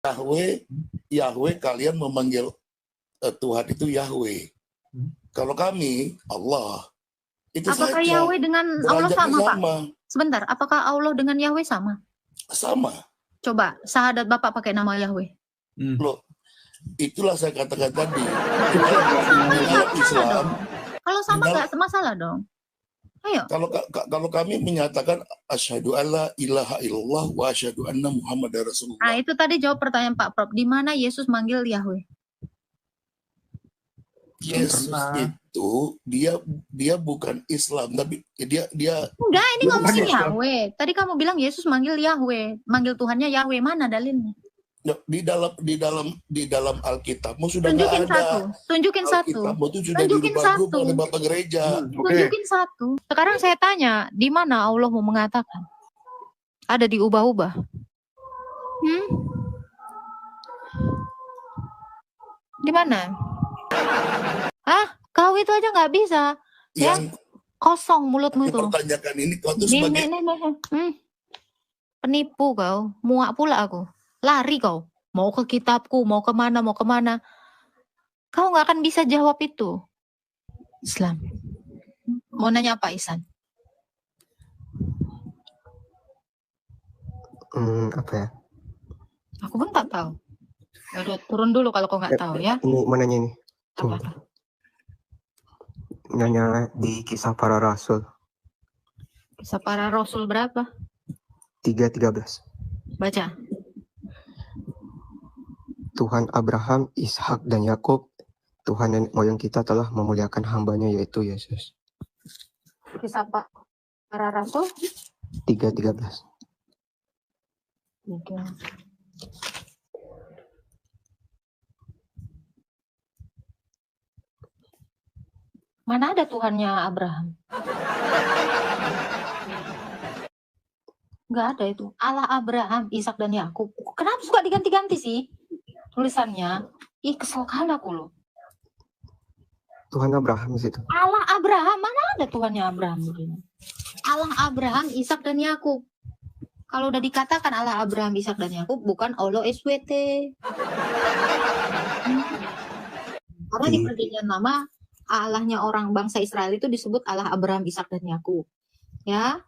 Yahweh kalian memanggil Tuhan itu Yahweh. Kalau kami Allah. Itu apakah saja. Yahweh dengan Allah sama, Pak? Sama. Sebentar, apakah Allah dengan Yahweh sama? Sama. Coba syahadat Bapak pakai nama Yahweh. Loh, itulah saya katakan tadi. Islam. Kalau sama nggak masalah dong. Ayo. Kalau kami menyatakan asyhadu alla ilaha illallah wa asyhadu anna muhammadar rasulullah. Nah, itu tadi jawab pertanyaan Pak Prof. Di mana Yesus manggil Yahweh? Yesus itu dia bukan Islam, tapi dia enggak, ini ngomongin Yahweh. Tadi kamu bilang Yesus manggil Yahweh, manggil Tuhannya Yahweh. Mana dalilnya? Di dalam Alkitabmu sudah nggak ada. Tunjukin satu. Tunjukin satu. Oleh Bapak Gereja. Tunjukin satu. Sekarang saya tanya, di mana Allah mau mengatakan? Ada diubah-ubah. Di mana? Kau itu aja nggak bisa. Yang kosong mulutmu itu. Pertanyakan ini kau tuh sebagai penipu kau. Muak pula aku. Lari kau. Mau ke kitabku, mau kemana. Kau nggak akan bisa jawab itu. Islam. Mau nanya apa, Ihsan? Apa ya? Aku pun tak tahu. Udah turun dulu kalau kau nggak tahu ya. Ini mau nanya ini. Apa? Nanya di Kisah Para Rasul. Kisah Para Rasul berapa? 3:13. Baca. Tuhan Abraham, Ishak, dan Yakub, Tuhan nenek moyang kita telah memuliakan hambanya yaitu Yesus. Kisah Para Rasul 3:13. Mana ada Tuhannya Abraham? Nggak ada itu. Allah Abraham, Ishak, dan Yakub. Kenapa suka diganti-ganti sih tulisannya? Ih, kesel kali aku loh. Tuhan Abraham situ. Allah Abraham, mana ada Tuhannya Abraham? Allah Abraham, Ishak, dan Yakub. Kalau udah dikatakan Allah Abraham, Ishak, dan Yakub, bukan Allah SWT. Karena di perjanjian lama, Allahnya orang bangsa Israel itu disebut Allah Abraham, Ishak, dan Yakub. Ya.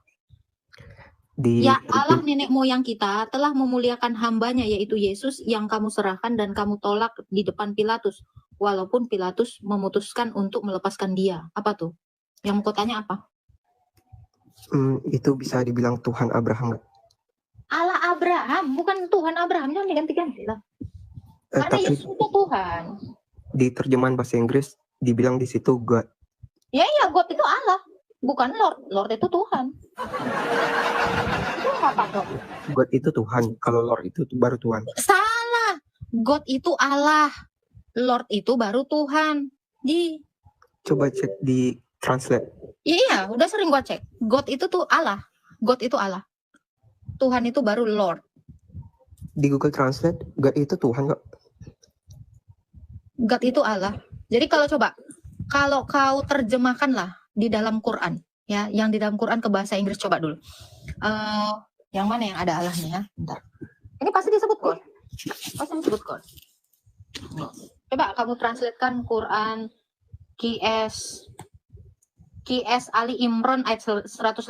Allah nenek moyang kita telah memuliakan hambanya yaitu Yesus yang kamu serahkan dan kamu tolak di depan Pilatus. Walaupun Pilatus memutuskan untuk melepaskan dia. Apa tuh? Yang mau tanya apa? Itu bisa dibilang Tuhan Abraham. Allah Abraham, bukan Tuhan Abraham. Jangan diganti-ganti lah. Karena Yesus itu Tuhan. Di terjemahan bahasa Inggris dibilang di situ God. Ya, God itu Allah. Bukan Lord. Lord itu Tuhan. Itu apa dong? God itu Tuhan. Kalau Lord itu baru Tuhan. Salah. God itu Allah. Lord itu baru Tuhan. Coba cek di translate. Iya, udah sering gua cek. God itu tuh Allah. God itu Allah. Tuhan itu baru Lord. Di Google Translate, God itu Tuhan kok. God itu Allah. Jadi kalau kau terjemahkanlah di dalam Quran, ya, yang di dalam Quran ke bahasa Inggris, coba dulu. Yang mana yang ada Allahnya ya? Bentar. Ini pasti disebut God. Pasti disebut God. Coba kamu translatekan Quran QS Ali Imran ayat 150.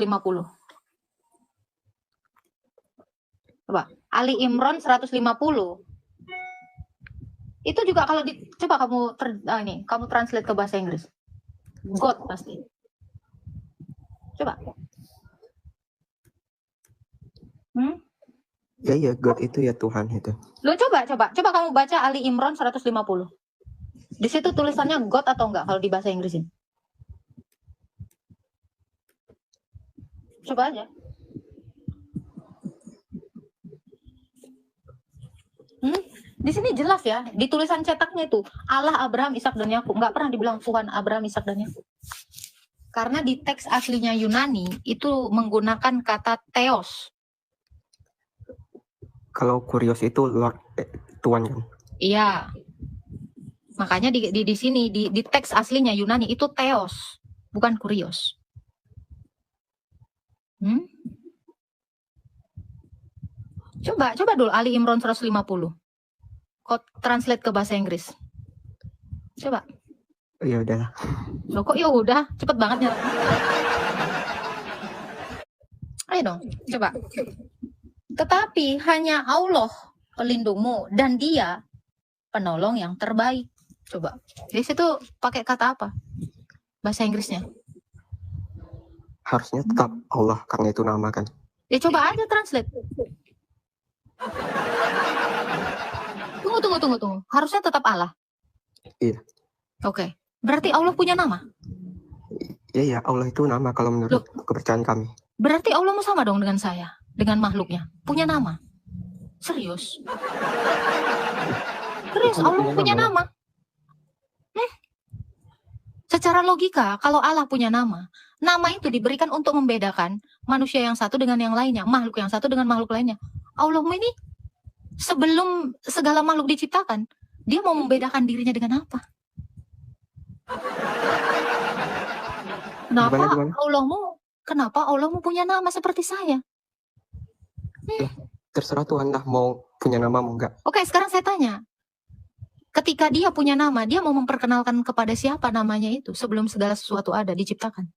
Coba Ali Imran 150. Itu juga kalau coba kamu translate ke bahasa Inggris. God pasti. Coba. Ya, God itu ya Tuhan itu. Lo coba kamu baca Ali Imran 150. Di situ tulisannya God atau enggak kalau di bahasa Inggrisin? Coba aja. Di sini jelas ya, di tulisan cetaknya itu Allah Abraham, Ishak, dan Yakub. Enggak pernah dibilang Tuhan Abraham, Ishak, dan Yakub. Karena di teks aslinya Yunani itu menggunakan kata theos. Kalau kurios itu Lord Tuhan kan? Iya. Makanya di sini di teks aslinya Yunani itu theos, bukan kurios. Coba dulu Ali Imran 150. Kau translate ke bahasa Inggris. Coba. Ya udahlah. Loh kok ya udah, cepet banget ya. Ayo dong, coba. Tetapi hanya Allah pelindungmu dan Dia penolong yang terbaik. Coba. Di situ pakai kata apa? Bahasa Inggrisnya. Harusnya tetap Allah karena itu nama kan. Ya coba aja translate. Tunggu. Harusnya tetap Allah. Iya. Oke. Berarti Allah punya nama? Iya, Allah itu nama kalau menurut kepercayaan kami. Berarti Allah mau sama dong dengan saya, dengan makhluknya. Punya nama. Serius? Serius, Allah punya nama. Secara logika, kalau Allah punya nama itu diberikan untuk membedakan manusia yang satu dengan yang lainnya, makhluk yang satu dengan makhluk lainnya. Allah ini sebelum segala makhluk diciptakan, Dia mau membedakan dirinya dengan apa? Kenapa Allahmu punya nama seperti saya? Terserah Tuhan lah mau punya nama mau enggak. Oke, sekarang saya tanya. Ketika Dia punya nama, Dia mau memperkenalkan kepada siapa namanya itu sebelum segala sesuatu ada diciptakan?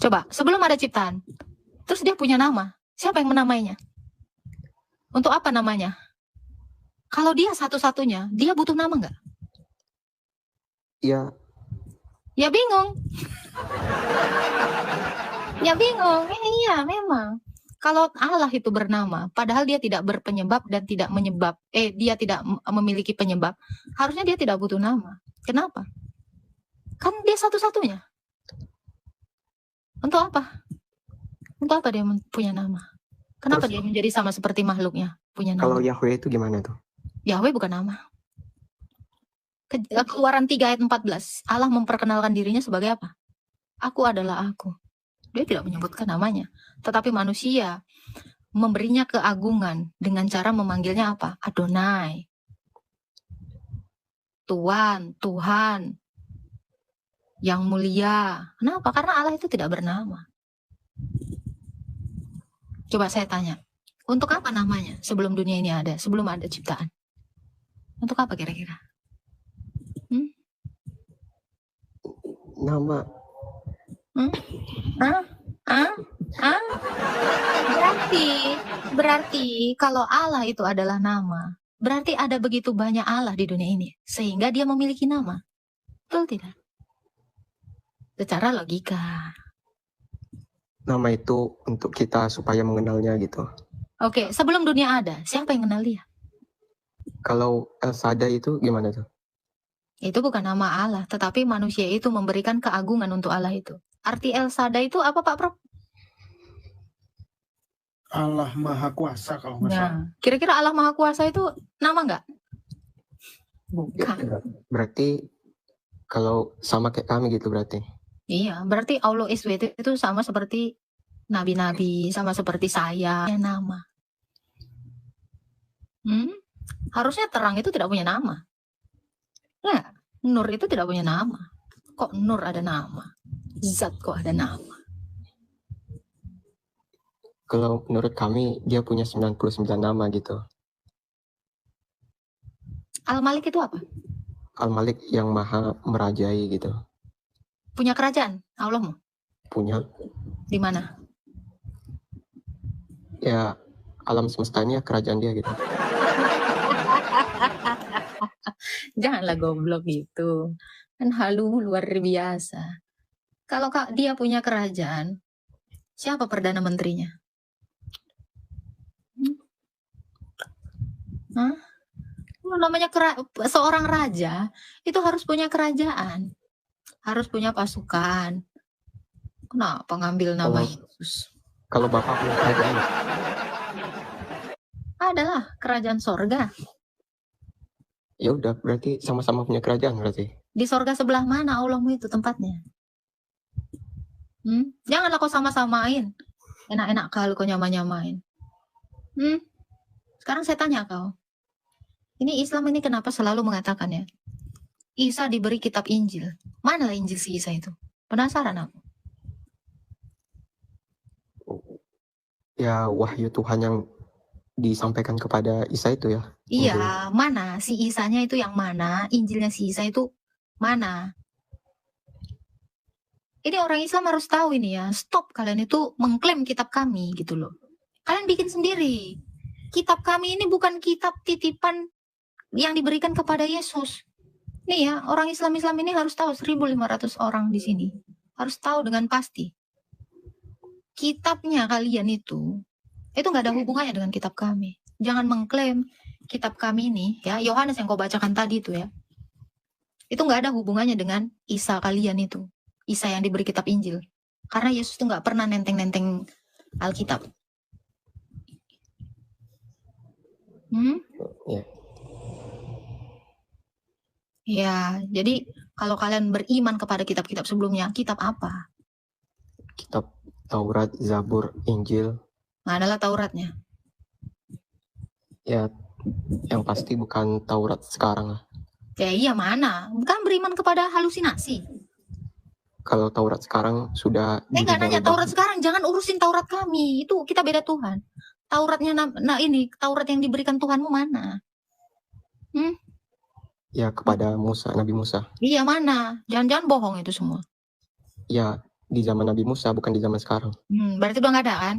Coba, sebelum ada ciptaan, terus Dia punya nama. Siapa yang menamainya? Untuk apa namanya? Kalau Dia satu-satunya, Dia butuh nama nggak? Ya. Ya bingung. Ya bingung. Iya, memang. Kalau Allah itu bernama, padahal Dia tidak berpenyebab dan tidak menyebab, Dia tidak memiliki penyebab, harusnya Dia tidak butuh nama. Kenapa? Kan Dia satu-satunya. Untuk apa? Untuk apa Dia punya nama? Kenapa Dia menjadi sama seperti makhluknya? Punya nama. Kalau Yahweh itu gimana tuh? Yahweh bukan nama. Keluaran 3 ayat 14. Allah memperkenalkan dirinya sebagai apa? Aku adalah aku. Dia tidak menyebutkan namanya. Tetapi manusia memberinya keagungan dengan cara memanggilnya apa? Adonai. Tuhan, Tuhan. Yang mulia. Kenapa? Karena Allah itu tidak bernama. Coba saya tanya. Untuk apa namanya sebelum dunia ini ada? Sebelum ada ciptaan? Untuk apa kira-kira? Nama. Berarti kalau Allah itu adalah nama, berarti ada begitu banyak Allah di dunia ini sehingga Dia memiliki nama. Betul tidak? Secara logika. Nama itu untuk kita supaya mengenalnya gitu. Oke, sebelum dunia ada, siapa yang kenal Dia? Kalau El Shaddai itu gimana tuh? Itu bukan nama Allah, tetapi manusia itu memberikan keagungan untuk Allah itu. Arti El Shaddai itu apa Pak Prof? Allah Maha Kuasa kalau nggak salah. Kira-kira Allah Maha Kuasa itu nama nggak? Bukan. Berarti kalau sama kayak kami gitu berarti? Iya, berarti Allah SWT itu sama seperti nabi-nabi, sama seperti saya. Nama. Harusnya terang itu tidak punya nama. Ya, Nur itu tidak punya nama. Kok Nur ada nama? Zat kok ada nama? Kalau menurut kami dia punya 99 nama gitu. Al-Malik itu apa? Al-Malik yang maha merajai gitu. Punya kerajaan Allahmu? Punya. Di mana? Ya alam semesta ini ya kerajaan Dia gitu. Janganlah goblok gitu. Kan halu luar biasa. Kalau Dia punya kerajaan, siapa Perdana Menterinya? Namanya seorang raja, itu harus punya kerajaan. Harus punya pasukan. Kenapa ngambil nama Yesus? Kalau Bapak punya kerajaan? Adalah kerajaan sorga. Ya udah, berarti sama-sama punya kerajaan berarti. Di sorga sebelah mana Allahmu itu tempatnya? Janganlah kau sama-samain. Enak-enak kalau kau nyama-nyamain. Sekarang saya tanya kau. Ini Islam ini kenapa selalu mengatakan ya? Isa diberi kitab Injil. Manalah Injil si Isa itu? Penasaran aku. Ya wahyu Tuhan yang disampaikan kepada Isa itu ya. Iya, mana si Isanya itu yang mana? Injilnya si Isa itu mana? Ini orang Islam harus tahu ini ya. Stop kalian itu mengklaim kitab kami gitu loh. Kalian bikin sendiri. Kitab kami ini bukan kitab titipan yang diberikan kepada Yesus. Nih ya, orang Islam ini harus tahu, 1.500 orang di sini. Harus tahu dengan pasti. Kitabnya kalian itu nggak ada hubungannya dengan kitab kami. Jangan mengklaim kitab kami ini, ya, Yohanes yang kau bacakan tadi itu ya. Itu nggak ada hubungannya dengan Isa kalian itu. Isa yang diberi kitab Injil. Karena Yesus tuh nggak pernah nenteng-nenteng Alkitab. Ya. Ya, jadi kalau kalian beriman kepada kitab-kitab sebelumnya, kitab apa? Kitab Taurat, Zabur, Injil. Nah, adalah Tauratnya. Ya, yang pasti bukan Taurat sekarang lah. Ya iya, mana? Bukan beriman kepada halusinasi. Kalau Taurat sekarang sudah Nggak nanya Taurat sekarang, jangan urusin Taurat kami. Itu kita beda Tuhan. Tauratnya, ini Taurat yang diberikan Tuhanmu mana? Ya kepada Musa, Nabi Musa. Iya, mana? Jangan-jangan bohong itu semua. Ya di zaman Nabi Musa, bukan di zaman sekarang. Berarti udah nggak ada kan?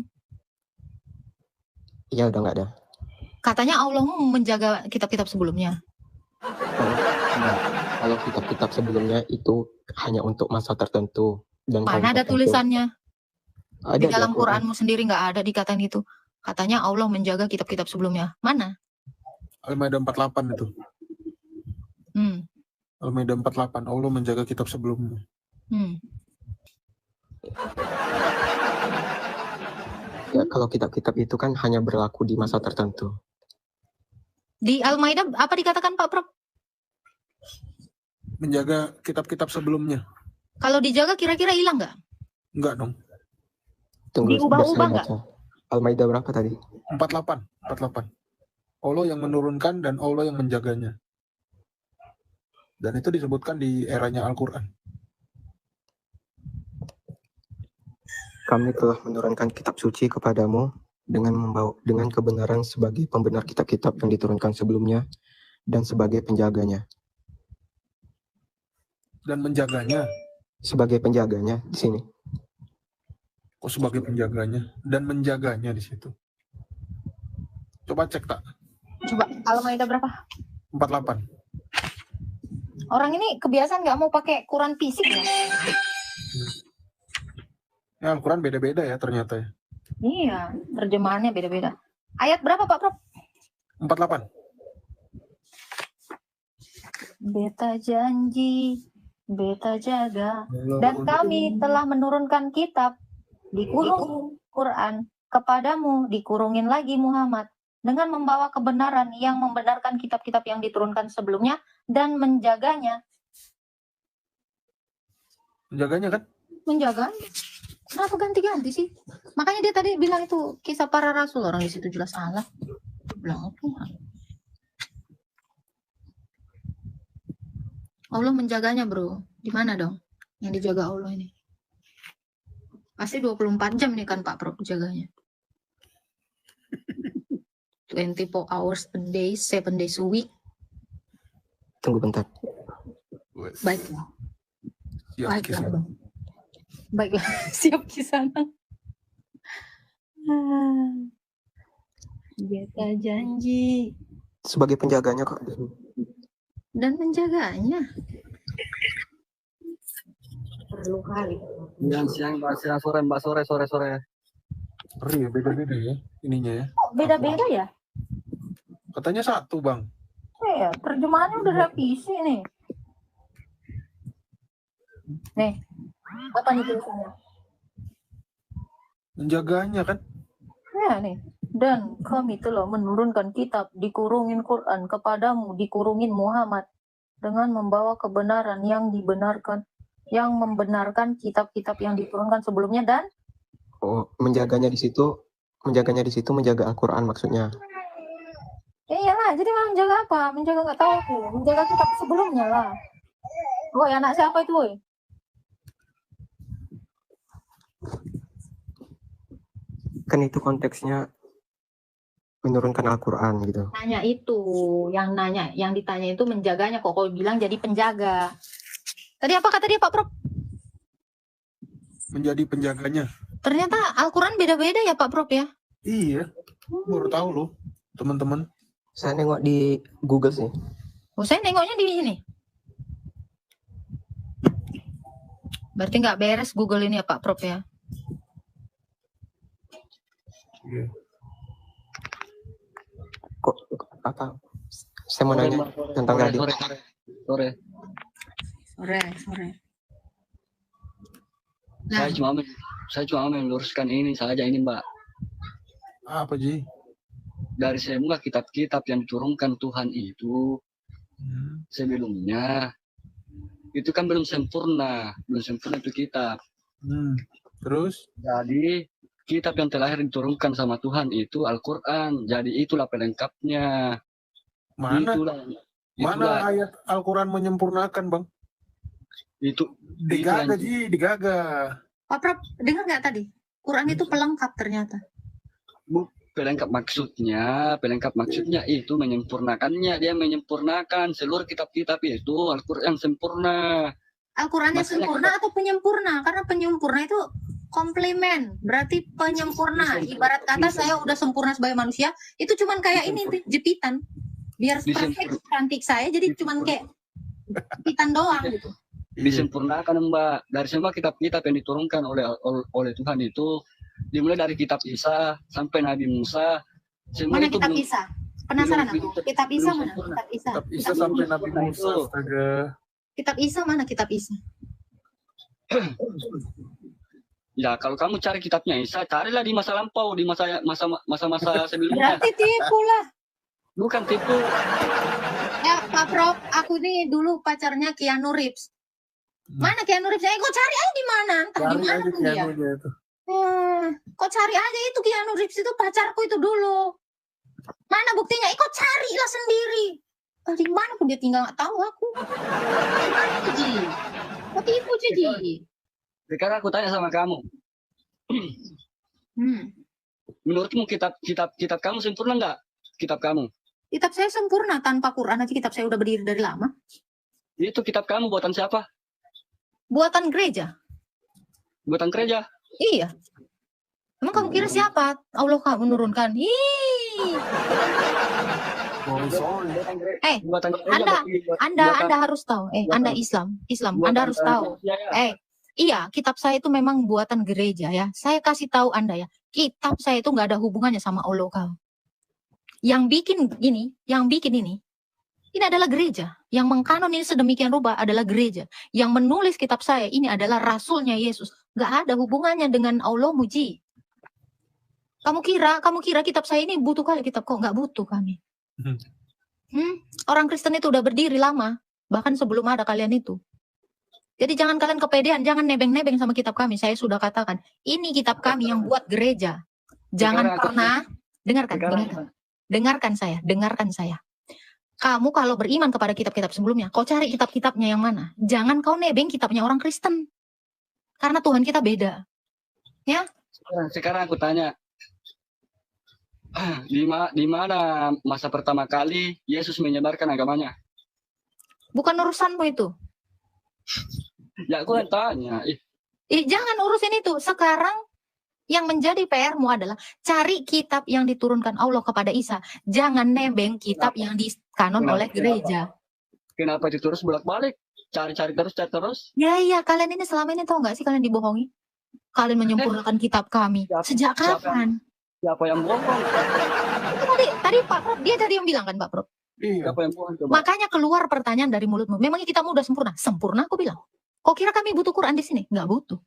Iya, udah nggak ada. Katanya Allah menjaga kitab-kitab sebelumnya. Kalau kitab-kitab sebelumnya itu hanya untuk masa tertentu. Dan mana ada tulisannya? Ada di dalam Quranmu sendiri nggak ada dikatain itu. Katanya Allah menjaga kitab-kitab sebelumnya. Mana? Al-Maidah 48 itu. Al-Maidah 48, Allah menjaga kitab sebelumnya. Ya, kalau kitab-kitab itu kan hanya berlaku di masa tertentu. Di Al-Maidah apa dikatakan Pak Prof? Menjaga kitab-kitab sebelumnya. Kalau dijaga kira-kira hilang nggak? Enggak dong. Tunggu, diubah-ubah nggak? Al-Maidah berapa tadi? 48. Allah yang menurunkan dan Allah yang menjaganya. Dan itu disebutkan di eranya Al-Quran. Kami telah menurunkan kitab suci kepadamu dengan kebenaran sebagai pembenar kitab-kitab yang diturunkan sebelumnya dan sebagai penjaganya. Dan menjaganya. Sebagai penjaganya di sini. Kok sebagai penjaganya? Dan menjaganya di situ. Coba cek tak. Coba Al-Maidah berapa? 48. Orang ini kebiasaan nggak mau pakai Quran fisik ya? Ya, Al-Quran beda-beda ya ternyata ya. Iya, terjemahannya beda-beda. Ayat berapa Pak Prof? 48. Beta janji, beta jaga, dan kami telah menurunkan kitab, dikurung Quran, kepadamu dikurungin lagi Muhammad, dengan membawa kebenaran yang membenarkan kitab-kitab yang diturunkan sebelumnya, dan menjaganya. Menjaganya kan? Menjaga? Kenapa ganti-ganti sih? Makanya dia tadi bilang itu kisah para rasul, orang di situ jelas salah. Bilang Tuhan. Allah menjaganya bro. Di mana dong yang dijaga Allah ini? Pasti 24 jam nih kan Pak Prof jaganya. 24 hours a day, 7 days a week. Tunggu bentar. Baiklah. Baiklah. Baiklah, siap kisana. Beta janji. Sebagai penjaganya kok. Dan menjaganya. Perlu kali. Siang, Mbak, sore. Ngeri ya, beda-beda ya ininya ya. Kok beda-beda ya? Katanya satu, Bang. Iya, terjemahannya udah revisi nih. Nih, apa nih tulisannya? Menjaganya kan? Ya nih. Dan kami telah menurunkan kitab, dikurungin Quran kepadamu, dikurungin Muhammad, dengan membawa kebenaran yang dibenarkan, yang membenarkan kitab-kitab yang diturunkan sebelumnya dan menjaganya di situ menjaga Al-Quran maksudnya. Iyalah, jadi mau menjaga apa? Menjaga nggak tahu aku, menjaga kitab sebelumnya lah. Woi, anak siapa itu, woi? Kan itu konteksnya menurunkan Al-Quran gitu. Nanya itu, yang ditanya itu menjaganya, kok kau bilang jadi penjaga. Tadi apa kata dia Pak Prof? Menjadi penjaganya. Ternyata Al-Quran beda-beda ya Pak Prof ya? Iya, baru tahu loh teman-teman. Saya nengok di Google sih. Oh, saya nengoknya di sini. Berarti nggak beres Google ini ya Pak Prof ya? Iya. Kok apa? Saya mau Sore, nanya Mbak, sore, tentang sore, tadi. sore, sore. Sore. Saya Nah, cuma meluruskan ini saja ini Mbak. Apa Ji? Dari semua kitab-kitab yang diturunkan Tuhan itu sebelumnya itu kan belum sempurna itu kitab. Terus? Jadi kitab yang terakhir diturunkan sama Tuhan itu Al-Quran. Jadi itulah pelengkapnya. Mana Itulah ayat Al-Quran menyempurnakan, Bang? itu Digaga Ji, digaga. Pak Prof dengar nggak tadi? Quran itu pelengkap ternyata. pelengkap maksudnya itu menyempurnakannya. Dia menyempurnakan seluruh kitab-kitab itu Al-Quran sempurna. Al-Qurannya Maksudnya sempurna atau penyempurna? Karena penyempurna itu komplement, berarti penyempurna. Ibarat kata saya udah sempurna sebagai manusia, itu cuman kayak ini jepitan. Biar perfect cantik saya, jadi cuman kayak jepitan doang gitu. Disempurnakan Mbak. Dari semua kitab-kitab yang diturunkan oleh Tuhan itu, dimulai dari kitab Isa sampai Nabi Musa. Semua Mana itu kitab belum- Isa? Penasaran belum- aku. Kitab Isa belum mana? sempurna. Kitab Isa. Kitab Isa sampai Nabi Musa, astaga. Kitab Isa mana? Kitab Isa. Ya, kalau kamu cari kitabnya Isa, carilah di masa lampau, di masa-masa sebelumnya. Berarti tipu lah. Bukan tipu. Ya Pak Prof, aku nih dulu pacarnya Keanu Reeves. Mana Keanu Reeves? Kok cari aja di mana? Entah di Cari mana aja tuh dia. Keanu-nya itu. Kok cari aja itu Keanu Reeves itu pacarku itu dulu. Mana buktinya? Kok carilah sendiri. Di mana pun dia tinggal nggak tahu aku. Ji, kok tipu Ji? Sekarang aku tanya sama kamu. Menurutmu kitab kamu sempurna nggak? Kitab kamu? Kitab saya sempurna tanpa Quran aja kitab saya udah berdiri dari lama. Itu kitab kamu buatan siapa? Buatan gereja. Buatan gereja. Iya. Emang kamu kira siapa? Allah kamu menurunkan. Buatan gereja. Anda harus tahu. Anda Islam. Anda harus tahu. Iya, kitab saya itu memang buatan gereja ya. Saya kasih tahu Anda ya. Kitab saya itu nggak ada hubungannya sama Allah kau. Yang bikin ini adalah gereja. Yang mengkanon ini sedemikian rupa adalah gereja. Yang menulis kitab saya ini adalah rasulnya Yesus. Nggak ada hubungannya dengan Allah Muji. Kamu kira kitab saya ini butuh kali kitab kok? Nggak butuh kami. Orang Kristen itu udah berdiri lama. Bahkan sebelum ada kalian itu. Jadi jangan kalian kepedean, jangan nebeng-nebeng sama kitab kami. Saya sudah katakan, ini kitab kami yang buat gereja. Jangan pernah, dengarkan saya. Kamu kalau beriman kepada kitab-kitab sebelumnya, kau cari kitab-kitabnya yang mana. Jangan kau nebeng kitabnya orang Kristen. Karena Tuhan kita beda. Ya. Sekarang aku tanya, di mana masa pertama kali Yesus menyebarkan agamanya? Bukan urusanmu itu. Ya aku tanya. Jangan urusin itu. Sekarang yang menjadi PR-mu adalah cari kitab yang diturunkan Allah kepada Isa. Jangan nebeng kitab yang dikanon oleh gereja. Kenapa diterus bolak-balik? Cari terus? Ya, kalian ini selama ini tahu nggak sih kalian dibohongi? Kalian menyempurnakan kitab kami. Sejak kapan? Siapa yang bohong? Tadi Pak Prof, dia tadi yang bilang kan Pak Prof. Siapa yang bohong coba? Makanya keluar pertanyaan dari mulutmu. Memangnya kitabmu udah sempurna? Sempurna aku bilang. Kok kira kami butuh Quran di sini? Nggak butuh.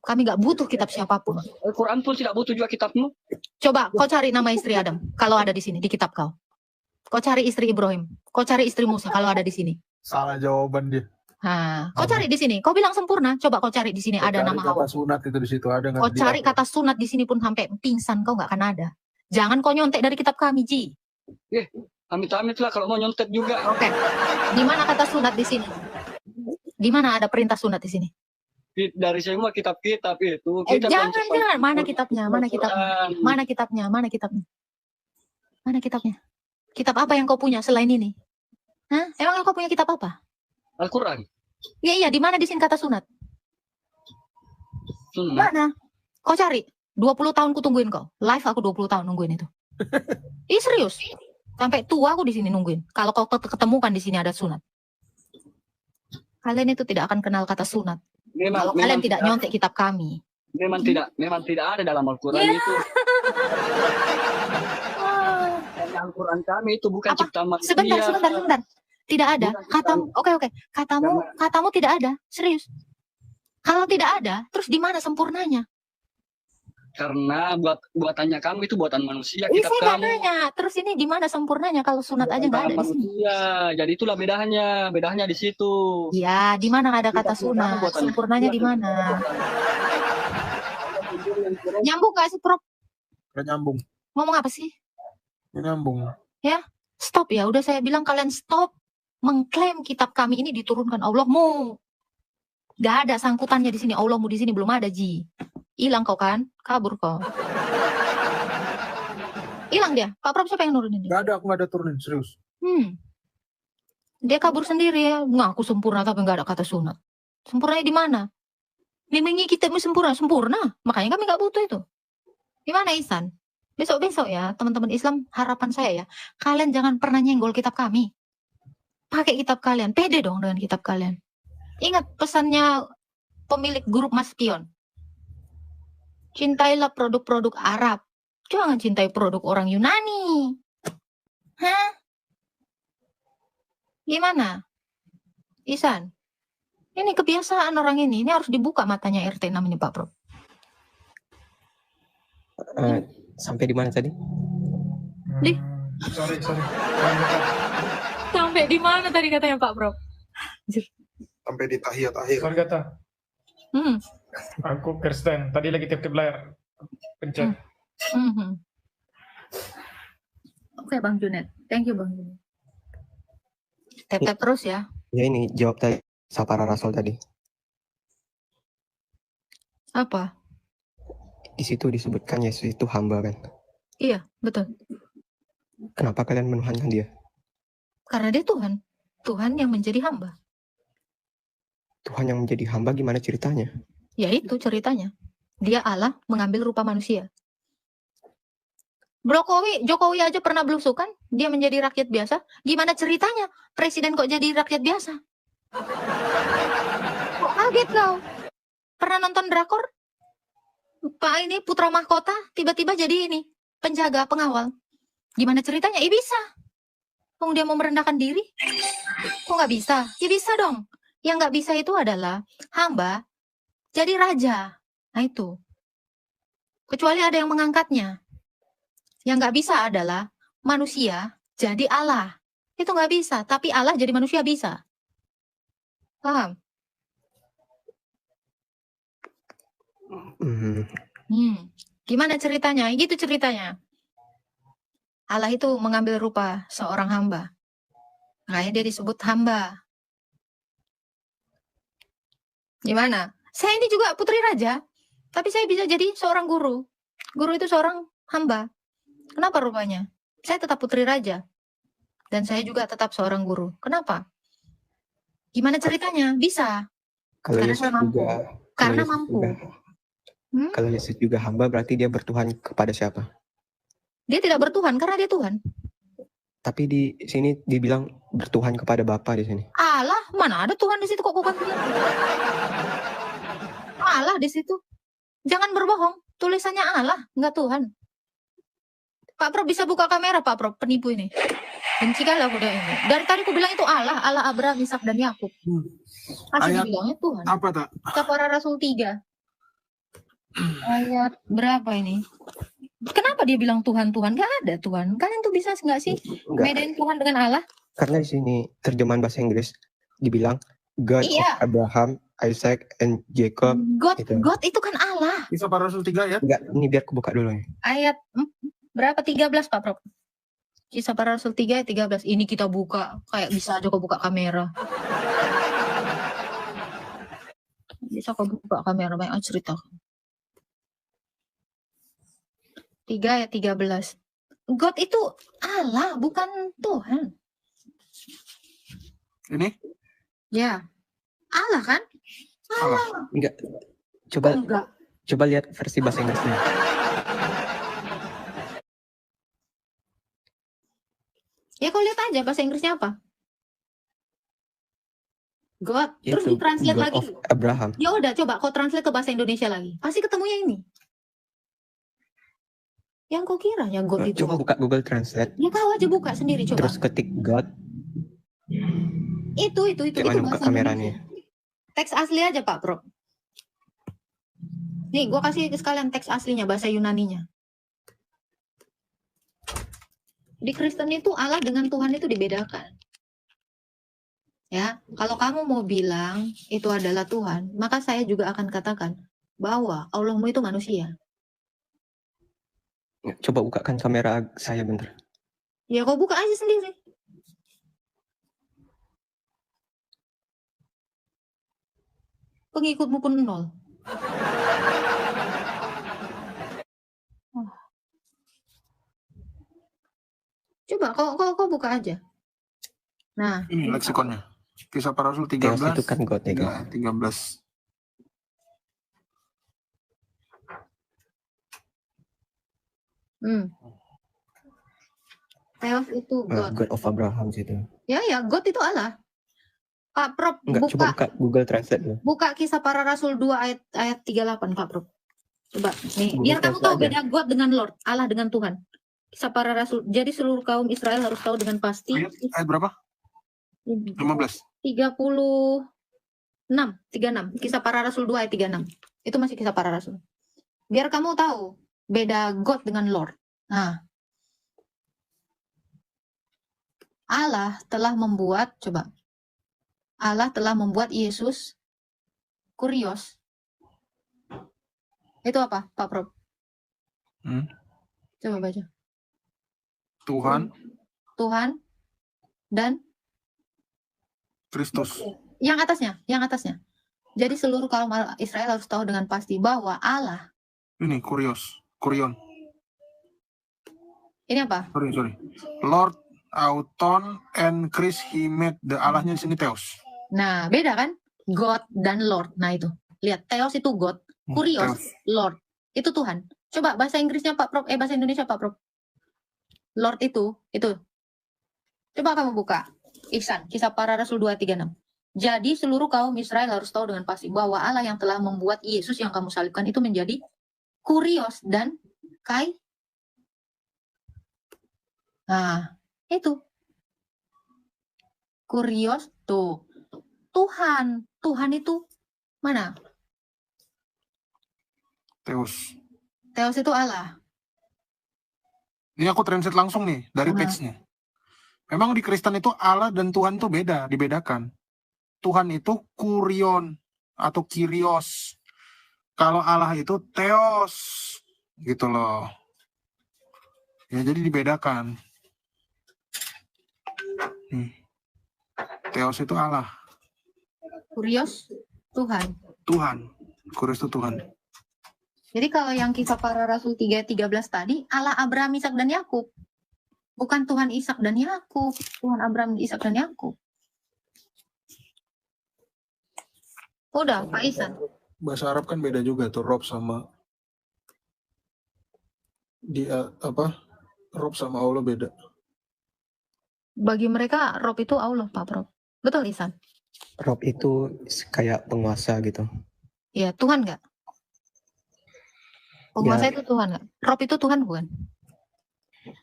Kami nggak butuh kitab siapapun. Al-Quran pun tidak butuh juga kitabmu. Coba kau cari nama istri Adam kalau ada di sini di kitab kau. Kau cari istri Ibrahim. Kau cari istri Musa kalau ada di sini. Salah jawaban dia. Kau cari di sini. Kau bilang sempurna. Coba kau cari di sini ada nama Hawa. Kata sunat itu di situ ada. Kau cari kata sunat di sini pun sampai pingsan kau nggak akan ada. Jangan kau nyontek dari kitab kami, Ji. Amit-amit lah kalau mau nyontek juga. Oke. Di mana kata sunat di sini? Di mana ada perintah sunat di sini? dari semua kitab-kitab itu kita Jangan, mana kitabnya? Mana kitabnya? Mana kitabnya? Mana kitabnya? Mana kitabnya? Kitab apa yang kau punya selain ini? Hah? Emang kau punya kitab apa? Al-Quran. Iya, di mana di sini kata sunat? Sunat. Mana? Kau cari. 20 tahun ku tungguin kau. Live aku 20 tahun nungguin itu. Ih, serius. Sampai tua aku di sini nungguin. Kalau kau ketemukan di sini ada sunat. Kalian itu tidak akan kenal kata sunat. Kalau kalian tidak nyontek kitab kami. Memang tidak ada dalam Al-Quran itu. Al-Quran kami itu bukan Apa? ciptaan manusia. Sebentar. Tidak ada. Oke. Katamu tidak ada. Serius. Kalau tidak ada, terus di mana sempurnanya? Karena buatannya kamu itu buatan manusia. Ih, Kitab saya nggak kamu nanya. Terus ini di mana sempurnanya kalau sunat aja nggak ada di sini? manusia. Jadi itulah bedanya di situ. Ya, di mana ada kata Kitab kamu sunat? buatan Sempurnanya di manusia. mana? Nyambung nggak sih, Prof? Nggak nyambung. Ngomong apa sih? Nggak nyambung. Stop ya. Udah saya bilang kalian stop mengklaim kitab kami ini diturunkan Allahmu. Gak ada sangkutannya di sini. Allahmu di sini belum ada, Ji. Hilang kau kan? Kabur kau. Hilang dia. Pak Prof siapa yang nurunin dia? Nggak ada, aku nggak ada turunin, serius. Dia kabur sendiri ya. Ngaku sempurna tapi nggak ada kata sunat. Sempurnanya di mana? Bimbingi kita sempurna. Makanya kami nggak butuh itu. Gimana Ihsan? Besok-besok ya teman-teman Islam, harapan saya ya. Kalian jangan pernah nyenggol kitab kami. Pakai kitab kalian. Pede dong dengan kitab kalian. Ingat pesannya pemilik grup Mas Pion. Cintailah produk-produk Arab. Jangan cintai produk orang Yunani. Hah? Gimana? Ihsan? Ini kebiasaan orang ini. Ini harus dibuka matanya RT namanya Pak Prof. Sampai di mana tadi? Di? Sorry. Sampai di mana tadi katanya Pak Prof? Sampai di tahiyat akhir. Sorry kata, Hmm. aku Kristen. Tadi lagi tip-tip layar. Pencet. Mhm. Oke Bang Junet. Thank you Bang Junet. Tap-tap terus ya. Ya ini jawab tadi Sapara Rasul tadi. Apa? Di situ disebutkan Yesus itu hamba kan. Iya, betul. Kenapa kalian menuhankan dia? Karena dia Tuhan. Tuhan yang menjadi hamba. Tuhan yang menjadi hamba gimana ceritanya? Ya itu ceritanya. Dia Allah mengambil rupa manusia. Jokowi aja pernah belusukan. Dia menjadi rakyat biasa. Gimana ceritanya? Presiden kok jadi rakyat biasa? Kok kaget kau? Pernah nonton drakor? Pak ini putra mahkota tiba-tiba jadi ini penjaga pengawal. Gimana ceritanya? Bisa. Kok dia mau merendahkan diri? Kok nggak bisa? Ya bisa dong. Yang nggak bisa itu adalah hamba jadi raja. Nah itu. Kecuali ada yang mengangkatnya. Yang nggak bisa adalah manusia jadi Allah. Itu nggak bisa. Tapi Allah jadi manusia bisa. Paham? Gimana ceritanya? Gitu ceritanya. Allah itu mengambil rupa seorang hamba. Makanya dia disebut hamba. Gimana? Saya ini juga putri raja. Tapi saya bisa jadi seorang guru. Guru itu seorang hamba. Kenapa rupanya? Saya tetap putri raja. Dan saya juga tetap seorang guru. Kenapa? Gimana ceritanya? Bisa. Kalau Karena Yesus saya mampu. juga Karena Yesus mampu. juga- Kalau Yesus juga hamba berarti dia bertuhan kepada siapa? Dia tidak bertuhan karena dia Tuhan. Tapi di sini dibilang bertuhan kepada Bapa di sini. Allah, mana ada Tuhan di situ kok bukan bilang. Allah di situ. Jangan berbohong. Tulisannya Allah, nggak Tuhan. Pak Prof bisa buka kamera, Pak Prof, penipu ini. Benci kali aku udah ini. Dari tadi aku bilang itu Allah Abraham, Ishak dan Yakub. Masih Ayat- dibilangnya Tuhan. Apa tak? Para Rasul 3. Ayat berapa ini? Kenapa dia bilang Tuhan? Gak ada Tuhan. Kalian tuh bisa nggak sih Enggak, bedain Tuhan dengan Allah? karena di sini terjemahan bahasa Inggris dibilang God Iya. of Abraham, Isaac, and Jacob. God Itu. itu kan Allah. Kisah para Rasul 3 ya? Enggak, ini biar aku buka dulu nih. Ayat berapa? 13 Pak Prof. Kisah para Rasul 3 ayat 13. Ini kita buka. Kayak bisa aja kok buka kamera. Bisa kau buka kamera banyak cerita. 3 ayat 13. God itu Allah, bukan Tuhan. Ini Ya, Allah kan? Allah. Enggak. Kok Coba enggak? coba lihat versi bahasa Inggrisnya. Ya kau lihat aja bahasa Inggrisnya apa. God, terus Itu ditranslate God lagi. of Abraham. Ya udah, coba kau translate ke bahasa Indonesia lagi. Pasti ketemunya ini. Yang kau kira ya God itu. Coba buka Google Translate, Ya kau aja buka sendiri coba. terus ketik God. Itu Kayak mana buka bahasa kameranya? Indonesia. Teks asli aja Pak Prof. Nih, gua kasih sekalian teks aslinya bahasa Yunaninya. Di Kristen itu Allah dengan Tuhan itu dibedakan. Ya, kalau kamu mau bilang itu adalah Tuhan, maka saya juga akan katakan bahwa Allahmu itu manusia. Coba bukakan kamera saya bentar. Ya kau buka aja sendiri. Pengikutmu pun 0. Coba kau buka aja. Nah, Ini leksikonnya. Kisah Para Rasul Theos 13. itu kan God ya kan? 13. Theos itu God. God of Abraham situ. Ya, God itu Allah. Pak Prof, Enggak, coba buka Google Translate dulu. buka Kisah Para Rasul 2 ayat 38 Pak Prof. Coba nih, Google biar kamu tahu Translate beda God dengan Lord, Allah dengan Tuhan. Kisah Para Rasul. Jadi seluruh kaum Israel harus tahu dengan pasti. Ayat berapa? 15. 36. Kisah Para Rasul 2 ayat 36. Itu masih Kisah Para Rasul. Biar kamu tahu beda God dengan Lord. Nah, Allah telah membuat Yesus Kurios. Itu apa, Pak Prof? Coba baca. Tuhan dan Kristus. yang atasnya. Jadi seluruh kaum Israel harus tahu dengan pasti bahwa Allah. Ini Kurion. Ini apa? Sorry. Lord, Auton, and Chris, he made. The Allahnya di sini Theos. Nah, beda kan? God dan Lord. Nah itu. Lihat, Theos itu God. Kurios, Theos. Lord. Itu Tuhan. Coba bahasa Inggrisnya Pak Prof. Bahasa Indonesia Pak Prof. Lord itu. Coba kamu buka. Ihsan, Kisah Para Rasul 2:36. Jadi seluruh kaum Israel harus tahu dengan pasti bahwa Allah yang telah membuat Yesus yang kamu salibkan itu menjadi Kurios dan Kai. Nah, itu. Kurios tuh. Tuhan itu mana? Theos. Theos itu Allah. Ini aku translate langsung nih dari teksnya. Memang di Kristen itu Allah dan Tuhan itu dibedakan. Tuhan itu Kurion atau Kyrios. Kalau Allah itu Theos. Gitu loh. Ya jadi dibedakan. Theos itu Allah. Kurios Tuhan. Kurios itu Tuhan. Jadi kalau yang Kisah Para Rasul 3:13 tadi, Allah Abraham, Ishak dan Yakub. Bukan Tuhan Ishak dan Yakub, Tuhan Abraham, Ishak dan Yakub. Udah, Pak Isan. Bahasa Arab kan beda juga tuh, Rob sama Rob sama Allah beda. Bagi mereka Rob itu Allah, Pak Prof. Betul, Isan? Rob itu kayak penguasa gitu. Ya, Tuhan nggak? Penguasa Ya. itu Tuhan nggak? Rob itu Tuhan bukan?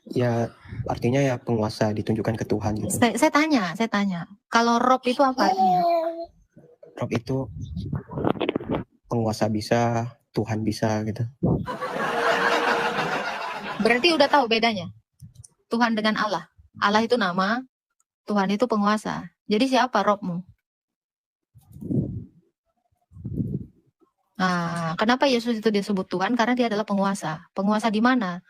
Ya artinya ya penguasa ditunjukkan ke Tuhan gitu. Saya tanya. Kalau Rob itu apa artinya? Rob itu penguasa bisa, Tuhan bisa gitu. Berarti udah tahu bedanya? Tuhan dengan Allah. Allah itu nama, Tuhan itu penguasa. Jadi siapa Robmu? Nah, kenapa Yesus itu disebut Tuhan? Karena dia adalah penguasa. Penguasa di mana?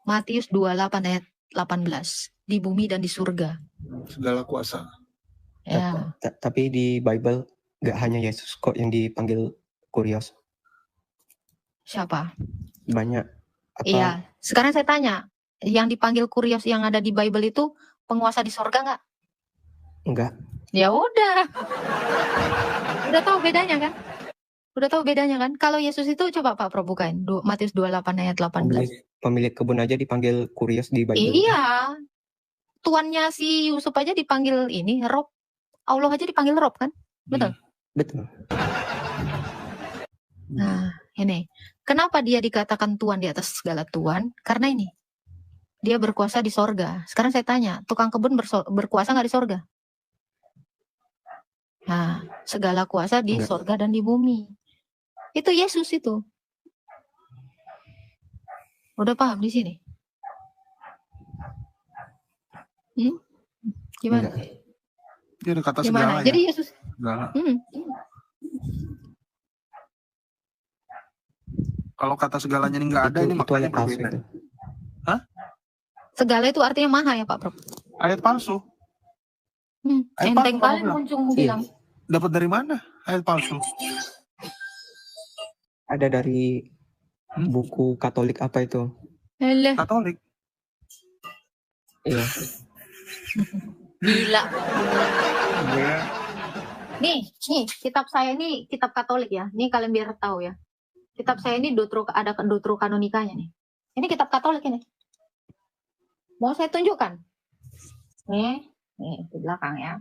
Matius 28 ayat 18. Di bumi dan di surga. Segala kuasa. Ya. Tapi di Bible nggak hanya Yesus kok yang dipanggil Kurios. Siapa? Banyak. Apa? Iya. Sekarang saya tanya, yang dipanggil Kurios yang ada di Bible itu penguasa di sorga nggak? Enggak. Ya udah. Udah tahu bedanya kan? Udah tahu bedanya kan? Kalau Yesus itu coba Pak Pro bukain. Matius 28 ayat 18. Pemilik kebun aja dipanggil Kurios di Bible. Iya. Tuannya si Yusuf aja dipanggil ini, Rob. Allah aja dipanggil Rob kan? Betul? Betul. Nah, ini. Kenapa dia dikatakan Tuhan di atas segala Tuhan? Karena ini. Dia berkuasa di sorga. Sekarang saya tanya, tukang kebun berkuasa nggak di sorga? Nah, segala kuasa di Enggak. sorga dan di bumi. Itu Yesus itu. Udah paham di sini? Gimana? Enggak. Dia ada kata Gimana? segala Jadi ya. Yesus. Segala. Hmm. Kalau kata segalanya ini nggak ada, ini Itu maknanya ayat palsu berbeda. itu. Segala itu artinya maha ya Pak Prof. Ayat palsu. Ayat Enteng palsu kamu kali bilang. muncung Iya. bilang. Dapat dari mana ayat palsu? Ada dari buku Katolik apa itu? Eleh, Katolik. Iya. gila. Gue Nih, kitab saya ini kitab Katolik ya. Nih kalian biar tahu ya. Kitab saya ini ada Deuterokanonikanya nih. Ini kitab Katolik ini. Mau saya tunjukkan? Nih di belakang ya.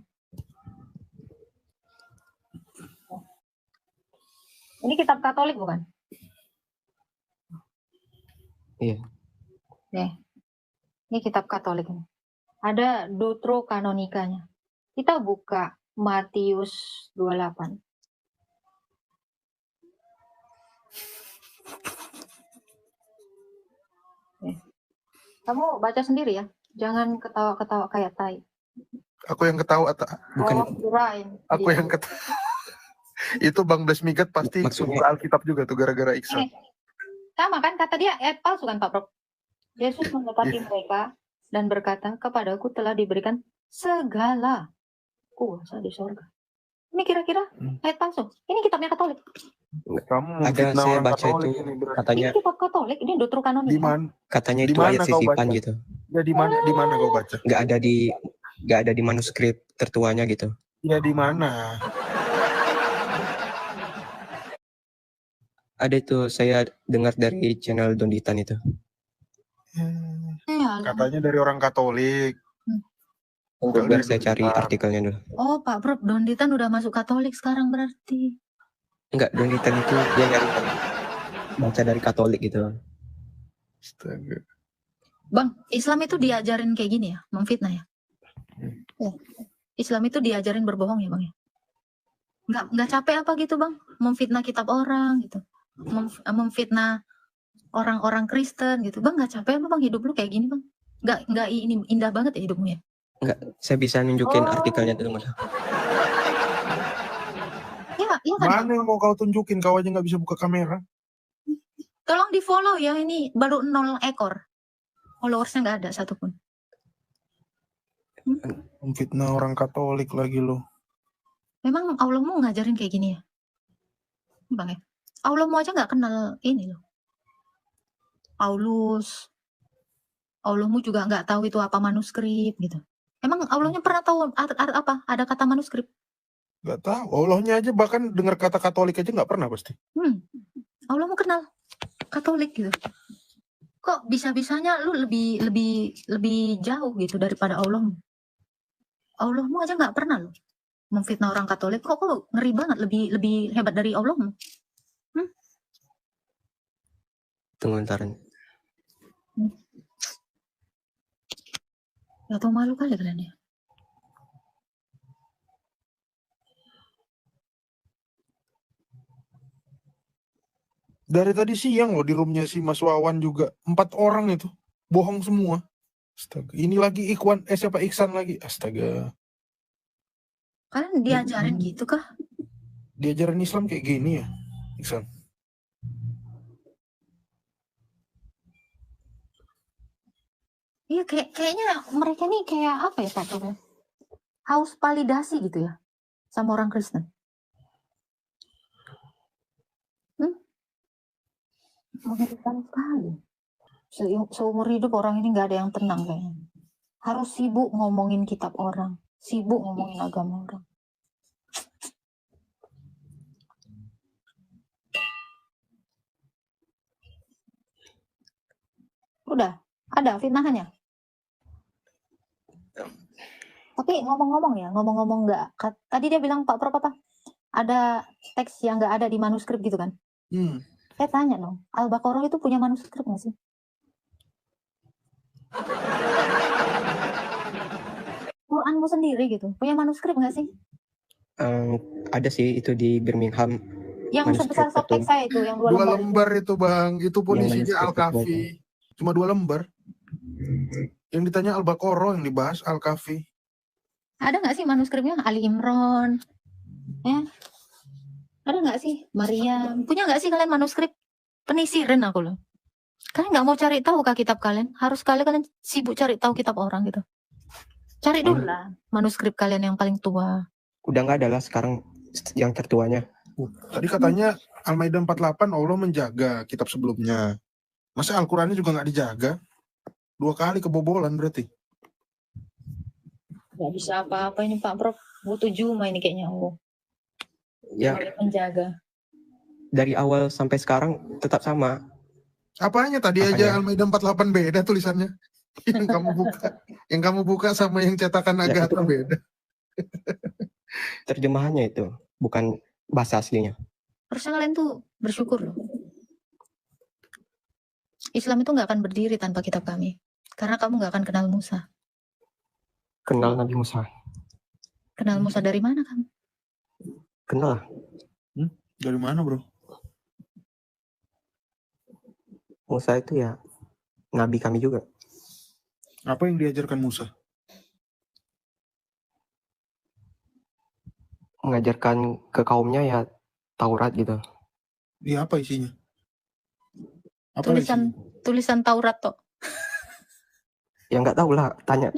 Ini kitab Katolik bukan? Iya. Nih. Ini kitab Katolik ini. Ada Deuterokanonikanya. Kita buka Matius 28. Kamu baca sendiri ya. Jangan ketawa-ketawa kayak tai. Aku yang ketawa Bukan. Oh, kirain. Aku Dia. yang ketawa. Itu Bang Desmigat pasti Maksudnya- buka Alkitab juga tuh gara-gara Iksan. Sama kan kata dia ayat palsu kan Pak Prof. Yesus mendekati mereka dan berkata, kepadaku telah diberikan segala kuasa di sorga. Ini kira-kira ayat palsu. Ini kitabnya Katolik. Kamu Ada fitnah saya orang baca Katolik itu ini berarti. katanya Ini kitab Katolik. Ini Deuterokanonika. Di mana? katanya Di itu mana ayat kau sisipan baca? gitu. Ya di mana kau baca? Nggak ada di manuskrip tertuanya gitu. Ya di mana? Ada itu saya dengar dari channel Donditan itu. Katanya dari orang Katolik. Biar saya cari artikelnya dulu. Oh Pak Prof, Donditan udah masuk Katolik sekarang berarti. Enggak, Donditan itu dia nyari baca dari Katolik gitu. Astaga. Bang, Islam itu diajarin kayak gini ya, memfitnah ya. Ya. Islam itu diajarin berbohong ya Bang ya. Nggak capek apa gitu Bang, memfitnah kitab orang gitu. Memfitnah orang-orang Kristen gitu. Bang nggak capek apa Bang hidup lu kayak gini Bang? Nggak ini indah banget ya hidupmu ya? Enggak, saya bisa nunjukin Oh. artikelnya dulu Mas. Iya kan? Mana yang mau kau tunjukin? Kau aja nggak bisa buka kamera. Tolong di follow ya, ini baru 0 ekor. Followersnya nggak ada satupun. Fitnah orang Katolik lagi lo. Memang Allahmu ngajarin kayak gini ya? Bang ya? Allahmu aja nggak kenal ini loh. Paulus. Allahmu juga nggak tahu itu apa manuskrip gitu. Emang Allahnya pernah tahu apa? Ada kata manuskrip? Gak tahu. Allahnya aja bahkan dengar kata Katolik aja nggak pernah pasti. Allahmu kenal Katolik gitu. Kok bisa-bisanya lu lebih jauh gitu daripada Allahmu? Allahmu aja nggak pernah loh memfitnah orang Katolik. Kok ngeri banget, lebih hebat dari Allahmu? Tunggu ntar. Gak tau malu kali kalian ya. Dari tadi siang loh di roomnya si Mas Wawan juga 4 orang itu bohong semua. Astaga. Ini lagi siapa Iksan lagi. Astaga. Kalian diajarin gitu kah? Diajaran Islam kayak gini ya, Iksan. Iya kayaknya mereka nih kayak apa ya Pak Toto? Haus validasi gitu ya sama orang Kristen. Mengerikan sekali. Seumur hidup orang ini nggak ada yang tenang kayaknya. Harus sibuk ngomongin kitab orang, sibuk ngomongin agama orang. Udah, ada fitnahannya. Tapi ngomong-ngomong nggak. Tadi dia bilang Pak Prof apa? Ada teks yang nggak ada di manuskrip gitu kan? Saya tanya dong, Al-Baqarah itu punya manuskrip nggak sih? Quranmu sendiri gitu, punya manuskrip nggak sih? Ada sih itu di Birmingham. Yang sebesar Manuskrip softtek betul. saya itu, yang 2 2 lembar. lembar itu Bang, itu pun Yang isinya manuskrip Al-Kahfi. Cuma 2 lembar. Yang ditanya Al-Baqarah, yang dibahas Al-Kahfi. Ada nggak sih manuskripnya Ali Imran? Ya, ada nggak sih Maryam? Punya nggak sih kalian manuskrip? Penisirin aku loh. Kalian nggak mau cari tahu kah kitab kalian? Harus kalian sibuk cari tahu kitab orang gitu. Cari dulu lah manuskrip kalian yang paling tua. Udah nggak ada lah sekarang yang tertuanya. Tadi katanya Al-Maidah 48 Allah menjaga kitab sebelumnya. Masa Al-Qurannya juga nggak dijaga? 2 kali kebobolan berarti. Gak bisa apa-apa ini Pak Prof. Butuh Juma ini kayaknya Allah. Ya Sebagai penjaga. dari awal sampai sekarang tetap sama. Apanya tadi Apanya? aja Al-Maidah 48 beda tulisannya. Yang kamu buka sama yang cetakan Ya, Agatha itu. beda. Terjemahannya itu bukan bahasa aslinya. Harusnya kalian tuh bersyukur loh. Islam itu nggak akan berdiri tanpa kitab kami. Karena kamu nggak akan kenal Musa. Kenal Nabi Musa. Kenal Musa dari mana kamu? Kenal lah. Dari mana bro? Musa itu ya Nabi kami juga. Apa yang diajarkan Musa? Mengajarkan ke kaumnya ya Taurat gitu. Iya, apa isinya? Apa isinya? Tulisan Taurat toh. Ya nggak tahu lah. Tanya.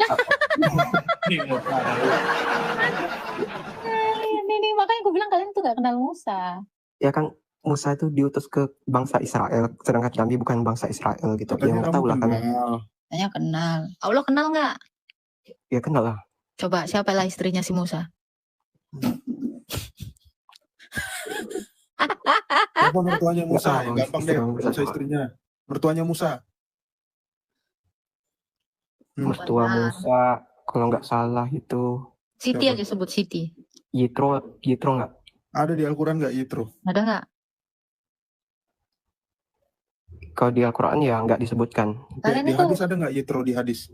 Ini makanya aku bilang kalian tuh nggak kenal Musa. Ya kan Musa itu diutus ke bangsa Israel, sedangkan kami bukan bangsa Israel gitu. Ya Katanya nggak kamu tahu lah kami. kenal. Tanya kenal. Allah kenal nggak? Ya kenal lah. Coba siapa lah istrinya si Musa? Siapa mertuanya Musa? tahu, Yang gampang deh, istri Musa Musa siapa? istrinya. Mertuanya Musa. Mertua Musa, kalau nggak salah itu Siti Siapa? aja sebut Siti. Yitro nggak? Ada di Al-Quran nggak Yitro? Ada nggak? Kalau di Al-Quran ya nggak disebutkan. Kalian Di itu hadis ada nggak Yitro di hadis?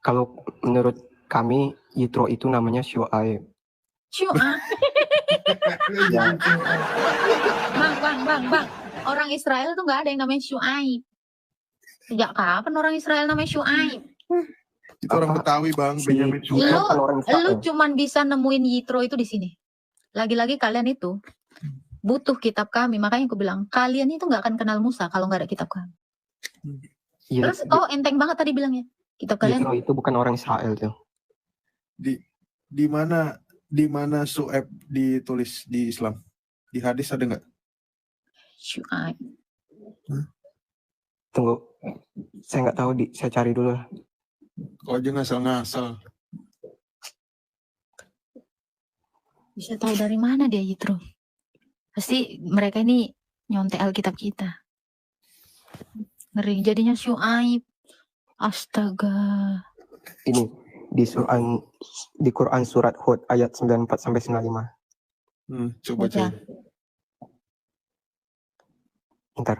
Kalau menurut kami Yitro itu namanya Syuaib. Syu'aib. Bang. Orang Israel tuh nggak ada yang namanya Syu'aib. Sejak kapan orang Israel namanya Syu'aib? Itu orang Apa? Betawi bang, Si- Benyamin Yitro Sueb. kan orang Israel. Lu cuman bisa nemuin Yitro itu di sini. Lagi-lagi kalian itu butuh kitab kami. Makanya aku bilang kalian itu nggak akan kenal Musa kalau nggak ada kitab kami. Terus enteng banget tadi bilangnya. Kitab kalian Yitro itu bukan orang Israel tuh. Di mana Sueb ditulis di Islam? Di hadis ada nggak? Syu'aib. Tunggu, saya nggak tahu saya cari dulu lah. Kok aja ngasal-ngasal. Bisa tahu dari mana dia Yitro? Pasti mereka ini nyontek Alkitab kita. Ngeri jadinya Syu'aib. Astaga. Ini di Quran surat Hud ayat 94 sampai 95. Coba Baca. cari. Bentar.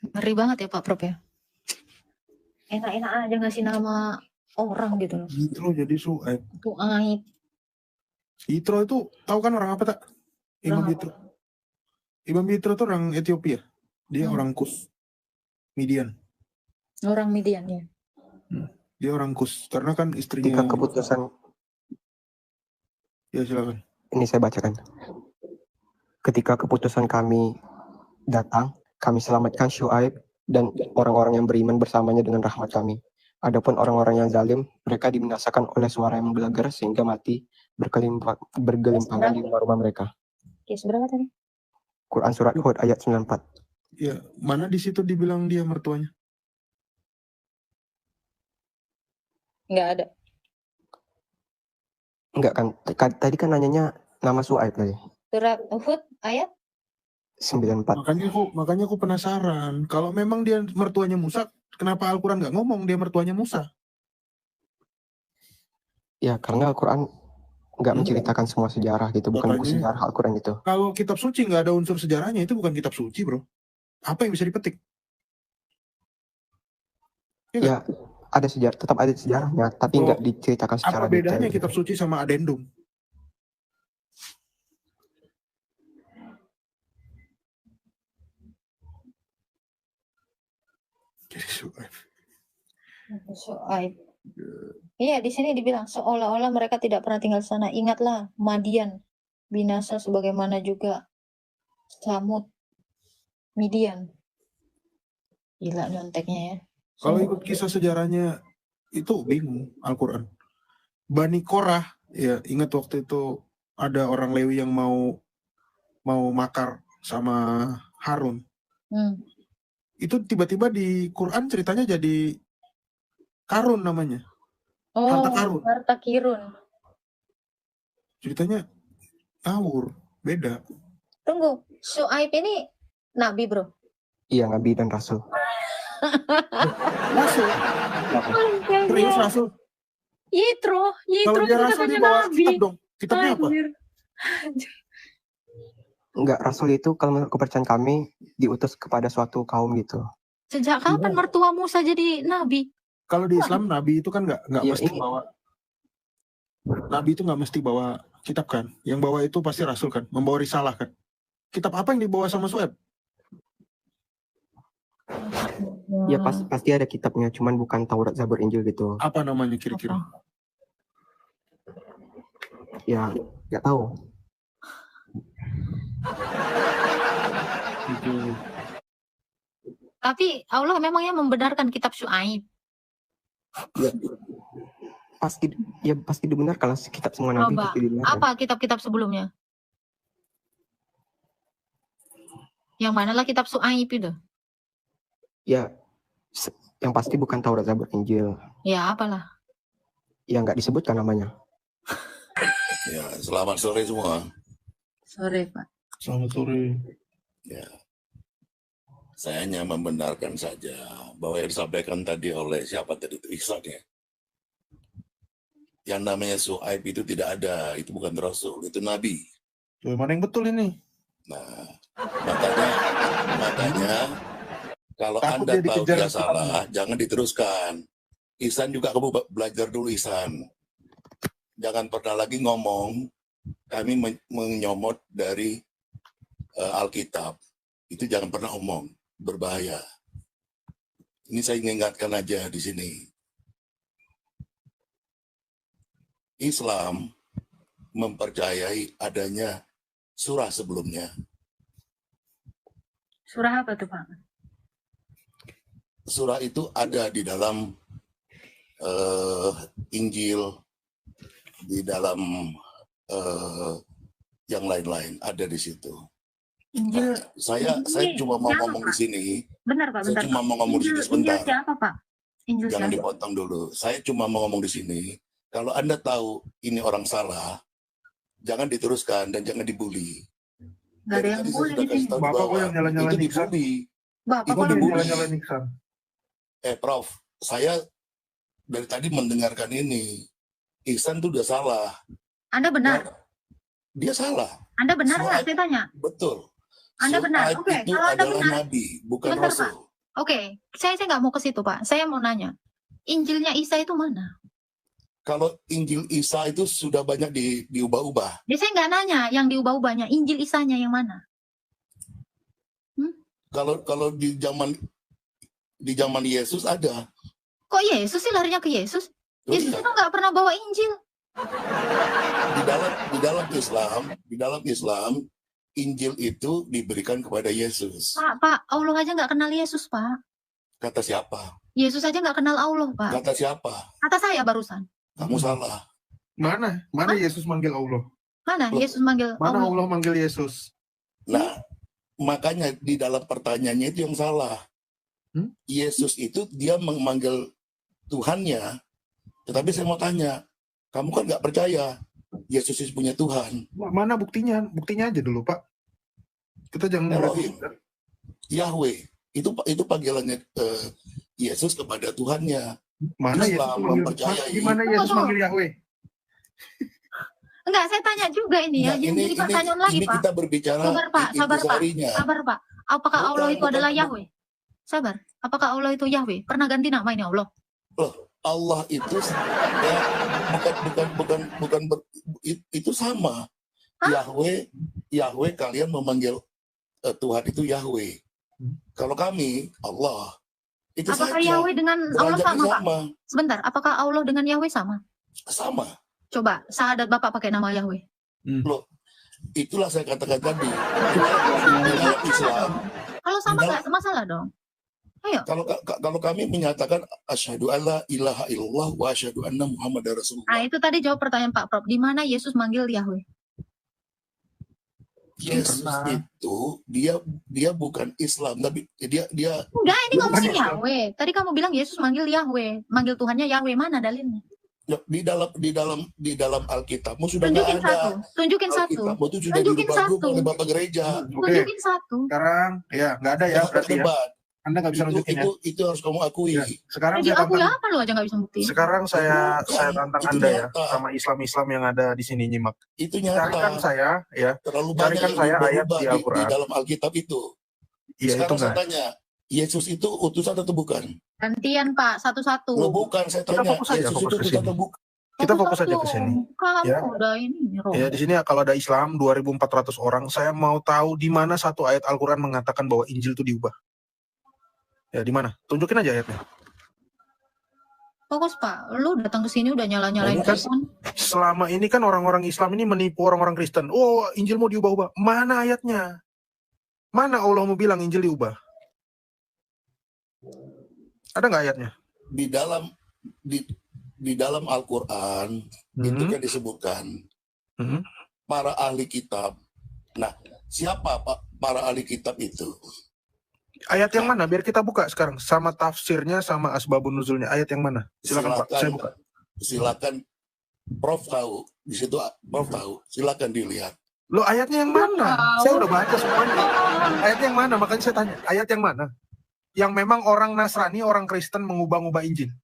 Ngeri banget ya Pak Prof ya. Enak-enak aja ngasih nama orang gitu loh. Yitro jadi Sueb. Syu'aib. Yitro itu tahu kan orang apa tak? Imam Orang Yitro. Imam Yitro itu orang Ethiopia. Dia Hmm. orang Kus. Midian. Orang Midian ya. Dia orang Kus. Karena kan istrinya. Ketika keputusan, Ya silakan. ini saya bacakan. Ketika keputusan kami datang, kami selamatkan Syuaib dan orang-orang yang beriman bersamanya dengan rahmat kami. Adapun orang-orang yang zalim, mereka dibinasakan oleh suara yang menggelegar sehingga mati bergelimpangan di rumah-rumah mereka. Oke, seberapa tadi? Quran surat Hud ayat 94. Ya, mana di situ dibilang dia mertuanya? Nggak ada. Enggak kan? Tadi kan nanyanya nama Su'aib tadi. Surat Hud ayat 94. Makanya aku penasaran. Kalau memang dia mertuanya Musa, kenapa Al-Quran nggak ngomong dia mertuanya Musa? Ya, karena Al-Quran nggak menceritakan semua sejarah gitu. Bukan buku Makanya- sejarah Al-Quran itu. Kalau kitab suci nggak ada unsur sejarahnya, itu bukan kitab suci, bro. Apa yang bisa dipetik? Ya, ada sejarah, tetap ada sejarahnya, tapi nggak diceritakan secara Apa bedanya detail. kitab suci sama adendum? Jadi Su'aib. Iya, di sini dibilang seolah-olah mereka tidak pernah tinggal di sana. Ingatlah Madian binasa sebagaimana juga Samud, Midian. Gila nyonteknya ya. Kalau ikut kisah sejarahnya itu bingung Al-Quran. Bani Korah, ya ingat waktu itu ada orang Lewi yang mau makar sama Harun. Hmm. Itu tiba-tiba di Quran ceritanya jadi Karun namanya. Oh, Harta karun. harta kirun. Ceritanya ngawur, beda. Tunggu, Su'aib ini nabi, bro. Iya, Nabi dan Rasul. Rasul, serius Rasul. Yitro Kalau dia itu Rasul katanya dibawa nabi. kitab dong. Kitabnya apa? Anjir. Enggak, Rasul itu kalau menurut kepercayaan kami diutus kepada suatu kaum gitu. Sejak kapan mertua Musa jadi nabi? Kalau di Islam Nabi itu kan nggak Iya, mesti ini- bawa. Nabi itu nggak mesti bawa kitab kan. Yang bawa itu pasti Rasul kan. Membawa risalah kan. Kitab apa yang dibawa sama Su'aib? Ya pasti ada kitabnya, cuman bukan Taurat, Zabur, Injil gitu. Apa namanya kira-kira? Ya, nggak tahu. Gitu. Tapi Allah memangnya membenarkan kitab Su'aib. Pasti dibenarkan kalau kitab semua nabi Coba, pasti dibenarkan. apa kitab-kitab sebelumnya? Yang manalah kitab Su'aib itu? Ya, yang pasti bukan Taurat, Zabur, Injil. Ya apalah. Ya nggak disebutkan namanya. Ya, selamat sore semua. Sore, Pak. Selamat sore. Ya, saya hanya membenarkan saja bahwa yang disampaikan tadi oleh siapa tadi itu Ihsan ya. Yang namanya Su'aib itu tidak ada, itu bukan Rasul, itu Nabi. Tuh, mana yang betul ini? Nah, makanya kalau Takut Anda dia tahu dikejar dia Tuhan. salah, jangan diteruskan. Ihsan juga kamu belajar dulu Ihsan. Jangan pernah lagi ngomong kami menyomot dari Alkitab. Itu jangan pernah omong, berbahaya. Ini saya ingatkan aja di sini. Islam mempercayai adanya surah sebelumnya. Surah apa tuh, Pak? Surah itu ada di dalam Injil, di dalam yang lain-lain ada di situ. Injil. Saya cuma mau siapa, ngomong Pak? di sini. Benar, Pak, Saya bentar. cuma mau ngomong di sini Injil sebentar. siapa, Pak? Injil Jangan siapa? dipotong dulu. Saya cuma mau ngomong di sini. Kalau Anda tahu ini orang salah, jangan diteruskan dan jangan dibully. Gak ada Dari yang tadi saya boleh sudah di kasih sini. tahu di Bapak kok bawah, yang nyala-nyalain itu Ihsan? dibully. Bapak Itu kok dibully. Jalan-jalan Iksan. Prof, saya dari tadi mendengarkan ini. Ihsan itu udah salah. Anda benar. Dia salah. Anda benar nggak? Su'aib- Saya tanya. Betul. Anda benar. Su'aib Oke, itu kalau Anda adalah benar. nabi, bukan Bentar, rasul. Oke, saya nggak mau ke situ, Pak. Saya mau nanya. Injilnya Isa itu mana? Kalau Injil Isa itu sudah banyak diubah-ubah. Jadi saya nggak nanya yang diubah-ubahnya. Injil Isanya yang mana? Kalau di zaman Yesus ada. Kok Yesus sih larinya ke Yesus? Loh, Yesus iya. itu nggak pernah bawa Injil. Di dalam Islam Injil itu diberikan kepada Yesus. Pak, Allah aja nggak kenal Yesus, Pak. Kata siapa? Yesus aja nggak kenal Allah, Pak. Kata siapa? Kata saya barusan. Kamu salah. Mana Yesus manggil Allah? Mana Loh, Yesus manggil Mana Allah? Allah manggil Yesus? Nah, makanya di dalam pertanyaannya itu yang salah. Yesus itu dia memanggil Tuhannya, tetapi saya mau tanya, kamu kan nggak percaya Yesus itu punya Tuhan. Mana buktinya? Buktinya aja dulu, Pak. Kita jangan Elohim, Yahweh, itu panggilannya Yesus kepada Tuhannya. Mana Yesus Islam manggil? mempercayai. Gimana Yesus Tunggu. manggil Yahweh? Enggak, saya tanya juga ini ya. Nah, Jadi pertanyaan lagi, ini Pak. kita berbicara Sabar, Pak. Sabar, Pak. intisarinya. Sabar, Pak. Apakah Bukan, Allah itu bukan, adalah bukan. Yahweh? Sabar. Apakah Allah itu Yahweh? Pernah ganti nama ini Allah? Allah itu ya, itu sama. Hah? Yahweh kalian memanggil Tuhan itu Yahweh. Kalau kami Allah itu Apakah saja. Yahweh dengan Allah Derajatnya sama, Pak? sama. Sebentar. Apakah Allah dengan Yahweh sama? Sama. Coba, syahadat Bapak pakai nama Yahweh. Itulah saya katakan tadi. Di dalam Islam, Kalau sama Dalam- nggak masalah dong. Ayo. kalau kami menyatakan asyhadu alla ilaha illallah wa asyhadu anna muhammadar rasulullah. Nah, itu tadi jawab pertanyaan Pak Prof. Di mana Yesus manggil Yahweh? Yesus itu dia bukan Islam, tapi dia Enggak, ini Bukan ngomongin Islam. Yahweh. Tadi kamu bilang Yesus manggil Yahweh. Manggil Tuhannya Yahweh. Mana dalilnya? di dalam Alkitabmu sudah nggak Tunjukin ada. satu. Tunjukin satu. Alkitabmu itu sudah Tunjukin dirubah satu. oleh Bapak Gereja. Oke, Tunjukin satu. sekarang ya nggak ada ya Jangan berarti ya. berdebat. Anda nggak bisa nunjukin ya. Itu harus kamu akui. Ya. Sekarang Jadi saya aku tantang, apa lu aja nggak bisa buktiin? sekarang saya Bukan, tantang itu Anda ya nyata. sama Islam yang ada di sini nyimak. Itu Carikan nyata. saya ya. Terlalu Carikan banyak saya yang ayat berubah di di Al-Quran. dalam Alkitab itu. Iya itu Sekarang saya nggak. tanya, Yesus itu utusan atau bukan? Gantian Pak, satu-satu. Loh, bukan, saya Kita tanya, fokus aja, Yesus fokus itu ke utusan sini. atau bukan? Kita fokus aja ke sini. Kamu Ya. udah ini. Roh. Ya di sini kalau ada Islam 2.400 orang, saya mau tahu di mana satu ayat Al-Quran mengatakan bahwa Injil itu diubah. Ya di mana? Tunjukin aja ayatnya. Fokus Pak, lu datang ke sini udah nyala-nyalain Ini kan- iPhone. Selama ini kan orang-orang Islam ini menipu orang-orang Kristen. Oh, Injil mau diubah-ubah. Mana ayatnya? Mana Allah mau bilang Injil diubah? Ada nggak ayatnya? Di dalam Al-Quran itu kan disebutkan Hmm. para ahli kitab. Nah, siapa Pak para ahli kitab itu? Ayat yang mana? Biar kita buka sekarang. Sama tafsirnya, sama asbabun nuzulnya. Ayat yang mana? Silakan Pak, saya buka. Silakan Prof tahu. Di situ Prof tahu. Silakan dilihat. Loh, ayatnya yang mana? Tahu. Saya udah baca semuanya. Ayat yang mana? Makanya saya tanya. Ayat yang mana? Yang memang orang Nasrani, orang Kristen mengubah-ubah Injil.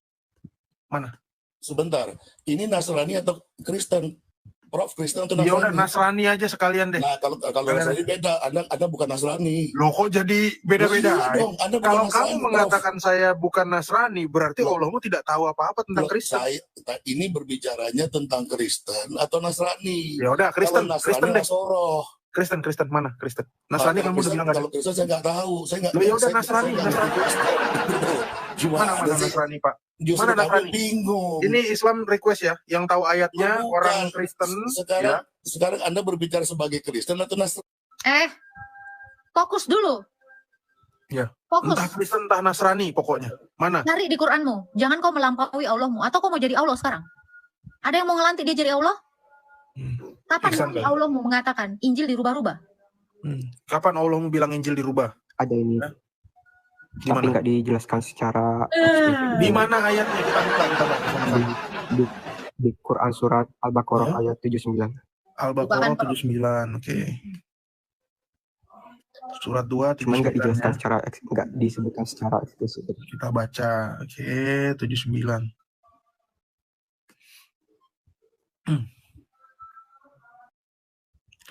Sebentar. Ini Nasrani atau Kristen? Prof, Kristen atau Ya udah Nasrani? Nasrani aja sekalian deh. Nah, kalau Kalian- Nasrani beda. Anda bukan Nasrani. Loh kok jadi beda-beda? Iya dong, Anda bukan Kalau Nasrani, kamu Prof. mengatakan saya bukan Nasrani, berarti Loh. Allahmu tidak tahu apa-apa tentang Loh, Kristen. ini berbicaranya tentang Kristen atau Nasrani. Ya udah, Kristen, Kalau Kristen Nasrani deh. Nasoroh. Kristen mana? Kristen. Nasrani kamu udah bilang nggak ada. Kalau Kristen saya nggak tahu. Saya nggak. Loh, ya udah, saya- Nasrani, saya nggak Nasrani. Kristen. Mana Gimana sih? Nasrani Pak? Justru Mana kamu Nasrani? bingung. Ini Islam request ya, yang tahu ayatnya Loh, bukan. orang Kristen. Sekarang Anda berbicara sebagai Kristen atau Nasrani? Fokus dulu. Ya. Fokus. Entah Kristen, entah Nasrani pokoknya. Mana? Cari di Quranmu. Jangan kau melampaui Allahmu. Atau kau mau jadi Allah sekarang? Ada yang mau ngelantik dia jadi Allah? Kapan Ihsan, nanti kan? Allahmu mengatakan Injil dirubah-rubah? Kapan Allah mau bilang Injil dirubah? Ada ini, Di tapi mana? nggak dijelaskan secara Di mana ayatnya? Kita buka sama-sama. di Quran surat Al-Baqarah ayat 79. Al-Baqarah Bukan, Prof. 79, oke. Surat 2, Cuman nggak 79 dijelaskan ya. secara nggak disebutkan secara eksplisit. Kita baca, oke, 79.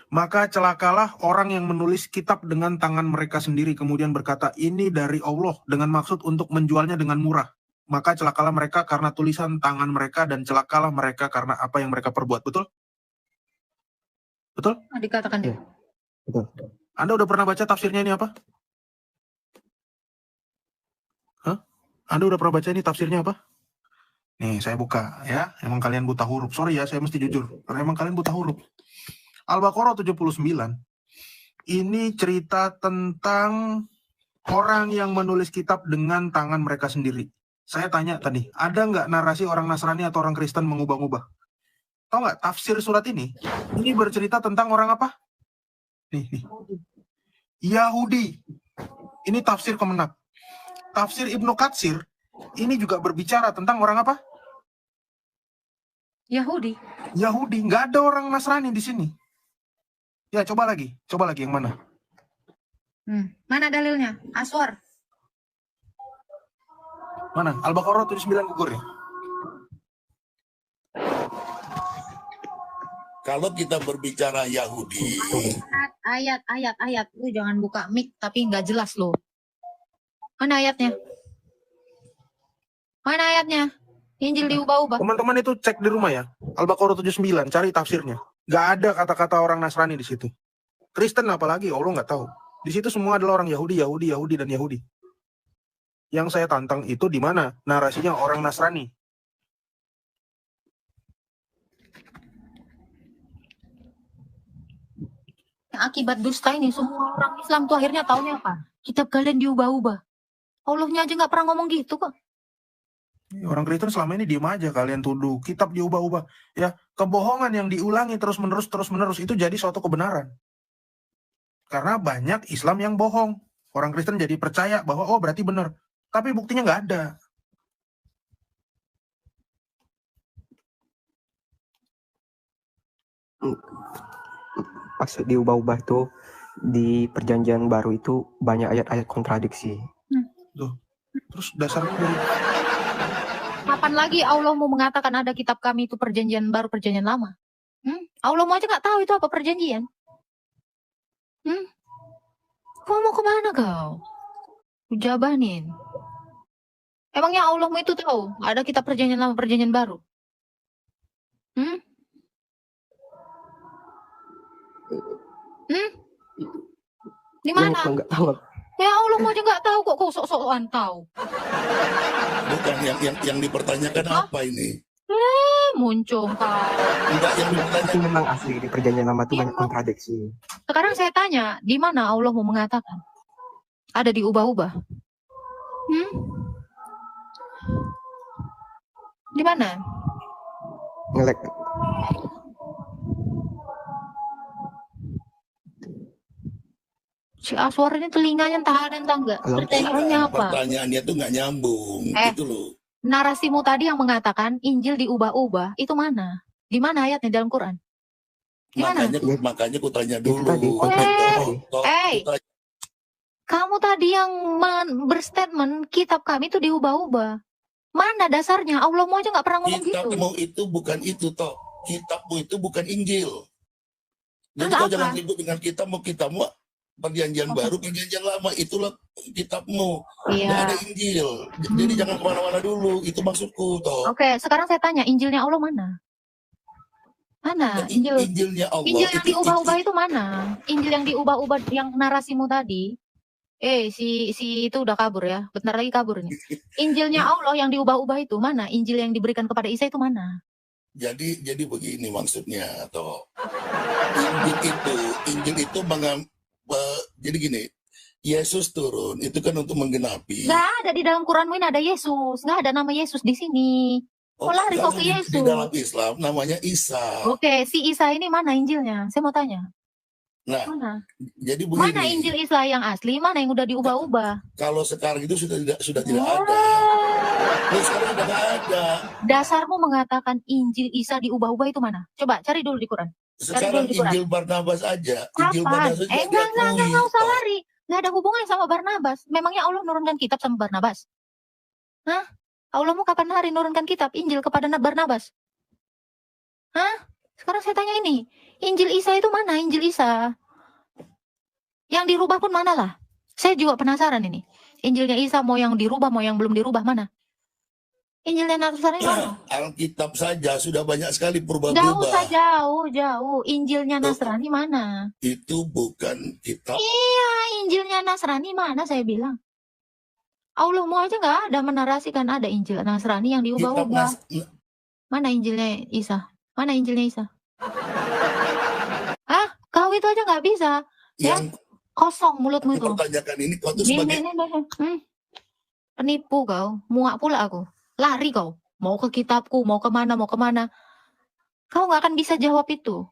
Maka celakalah orang yang menulis kitab dengan tangan mereka sendiri, kemudian berkata, ini dari Allah, dengan maksud untuk menjualnya dengan murah. Maka celakalah mereka karena tulisan tangan mereka, dan celakalah mereka karena apa yang mereka perbuat. Betul? Betul? Dikatakan dia. Betul. Anda udah pernah baca tafsirnya ini apa? Hah? Anda udah pernah baca ini tafsirnya apa? Nih, saya buka ya. Emang kalian buta huruf. Sorry ya, saya mesti jujur. Karena emang kalian buta huruf. Al-Baqarah 79. Ini cerita tentang orang yang menulis kitab dengan tangan mereka sendiri. Saya tanya tadi, ada nggak narasi orang Nasrani atau orang Kristen mengubah-ubah? Tahu nggak tafsir surat ini? Ini bercerita tentang orang apa? Nih. Yahudi. Ini tafsir Kemenak. Tafsir Ibnu Katsir ini juga berbicara tentang orang apa? Yahudi. Yahudi. Nggak ada orang Nasrani di sini. Ya, coba lagi yang mana? Mana dalilnya? Aswar. Mana? Al-Baqarah 79 gugur ya? Kalau kita berbicara Yahudi, Ayat. Lu jangan buka mic tapi nggak jelas lo. Mana ayatnya? Mana ayatnya? Injil diubah-ubah. Teman-teman itu cek di rumah ya. Al-Baqarah 79, cari tafsirnya. Nggak ada kata-kata orang Nasrani di situ. Kristen apalagi, Allah nggak tahu. Di situ semua adalah orang Yahudi, dan Yahudi. Yang saya tantang itu di mana narasinya orang Nasrani. Akibat dusta ini semua orang Islam tuh akhirnya taunya apa? Kitab kalian diubah-ubah. Allahnya aja nggak pernah ngomong gitu kok. Orang Kristen selama ini diem aja, kalian tuduh kitab diubah-ubah. Ya, kebohongan yang diulangi terus-menerus itu jadi suatu kebenaran. Karena banyak Islam yang bohong. Orang Kristen jadi percaya bahwa oh berarti benar. Tapi buktinya nggak ada. Pas diubah-ubah tuh di perjanjian baru itu banyak ayat-ayat kontradiksi. Terus dasarnya dari Kapan lagi Allah mau mengatakan ada kitab kami itu perjanjian baru, perjanjian lama? Allah mau aja nggak tahu itu apa perjanjian. Kau mau kemana kau? Ujabanin. Emangnya Allah mau itu tahu ada kitab perjanjian lama, perjanjian baru? Di mana? Nggak tahu. Ya Allah mau aja nggak tahu kok kau sok-sokan tahu. bukan yang dipertanyakan apa ini? Muncul kau. Enggak yang Tapi dipertanyakan. memang asli di perjanjian lama tuh banyak kontradiksi. Sekarang saya tanya, di mana Allah mau mengatakan? Ada diubah-ubah? Di mana? Ngelek. Si Aswar ini telinganya entah ada entah enggak. Halo. Pertanyaannya apa? Pertanyaannya tuh nggak nyambung, gitu loh. Narasimu tadi yang mengatakan Injil diubah-ubah, itu mana? Di mana ayatnya dalam Quran? Gimana? Makanya ku tanya Itu dulu. tadi kontradiksi. Kamu tadi yang berstatement kitab kami itu diubah-ubah. Mana dasarnya? Allah mau aja nggak pernah ngomong gitu. Kitabmu itu bukan itu toh. Kitabmu itu bukan Injil. Jadi Apa? kau jangan ribut dengan kitabmu perjanjian baru, perjanjian lama, itulah kitabmu. Iya. Nggak ada Injil. Jadi jangan kemana-mana dulu. Itu maksudku toh. Oke, sekarang saya tanya, Injilnya Allah mana? Mana? Injilnya Allah. Injil yang diubah-ubah itu mana? Injil yang diubah-ubah yang narasimu tadi. Si itu udah kabur ya. Bentar lagi kabur nih. Injilnya Allah yang diubah-ubah itu mana? Injil yang diberikan kepada Isa itu mana? Jadi begini maksudnya toh. Injil itu jadi gini. Yesus turun itu kan untuk menggenapi. Gak ada di dalam Quran ini ada Yesus. Gak ada nama Yesus di sini. Kok lari kok ke Yesus? Di dalam Islam namanya Isa. Oke, si Isa ini mana Injilnya? Saya mau tanya. Nah, Mana? jadi begini. Mana Injil Isa yang asli? Mana yang udah diubah-ubah? Kalau sekarang itu sudah tidak ada. Nah, sekarang sudah tidak ada. Dasarmu mengatakan Injil Isa diubah-ubah itu mana? Coba cari dulu di Quran. Sekarang di Quran. Injil Barnabas aja. Injil Kapan? Barnabas aja Enggak usah lari. Nggak ada hubungan sama Barnabas. Memangnya Allah nurunkan kitab sama Barnabas? Hah? Allah mau kapan hari nurunkan kitab Injil kepada Barnabas? Hah? Sekarang saya tanya ini. Injil Isa itu mana? Injil Isa. Yang dirubah pun mana lah? Saya juga penasaran ini. Injilnya Isa mau yang dirubah, mau yang belum dirubah mana? Injilnya Nasrani mana? Alkitab saja sudah banyak sekali Jauh berubah-ubah. jauh. Injilnya Nasrani mana? Itu bukan kitab. Iya, Injilnya Nasrani mana saya bilang. Allah mau aja nggak ada menarasikan ada Injil Nasrani yang Kitab diubah-ubah. Mana Injilnya Isa? Mana Injilnya Isa? Kau itu aja nggak bisa. Yang Kosong mulutmu itu. dipertanyakan ini kau tuh sebagai Penipu kau. Muak pula aku. Lari kau. Mau ke kitabku, mau kemana. Kau nggak akan bisa jawab itu.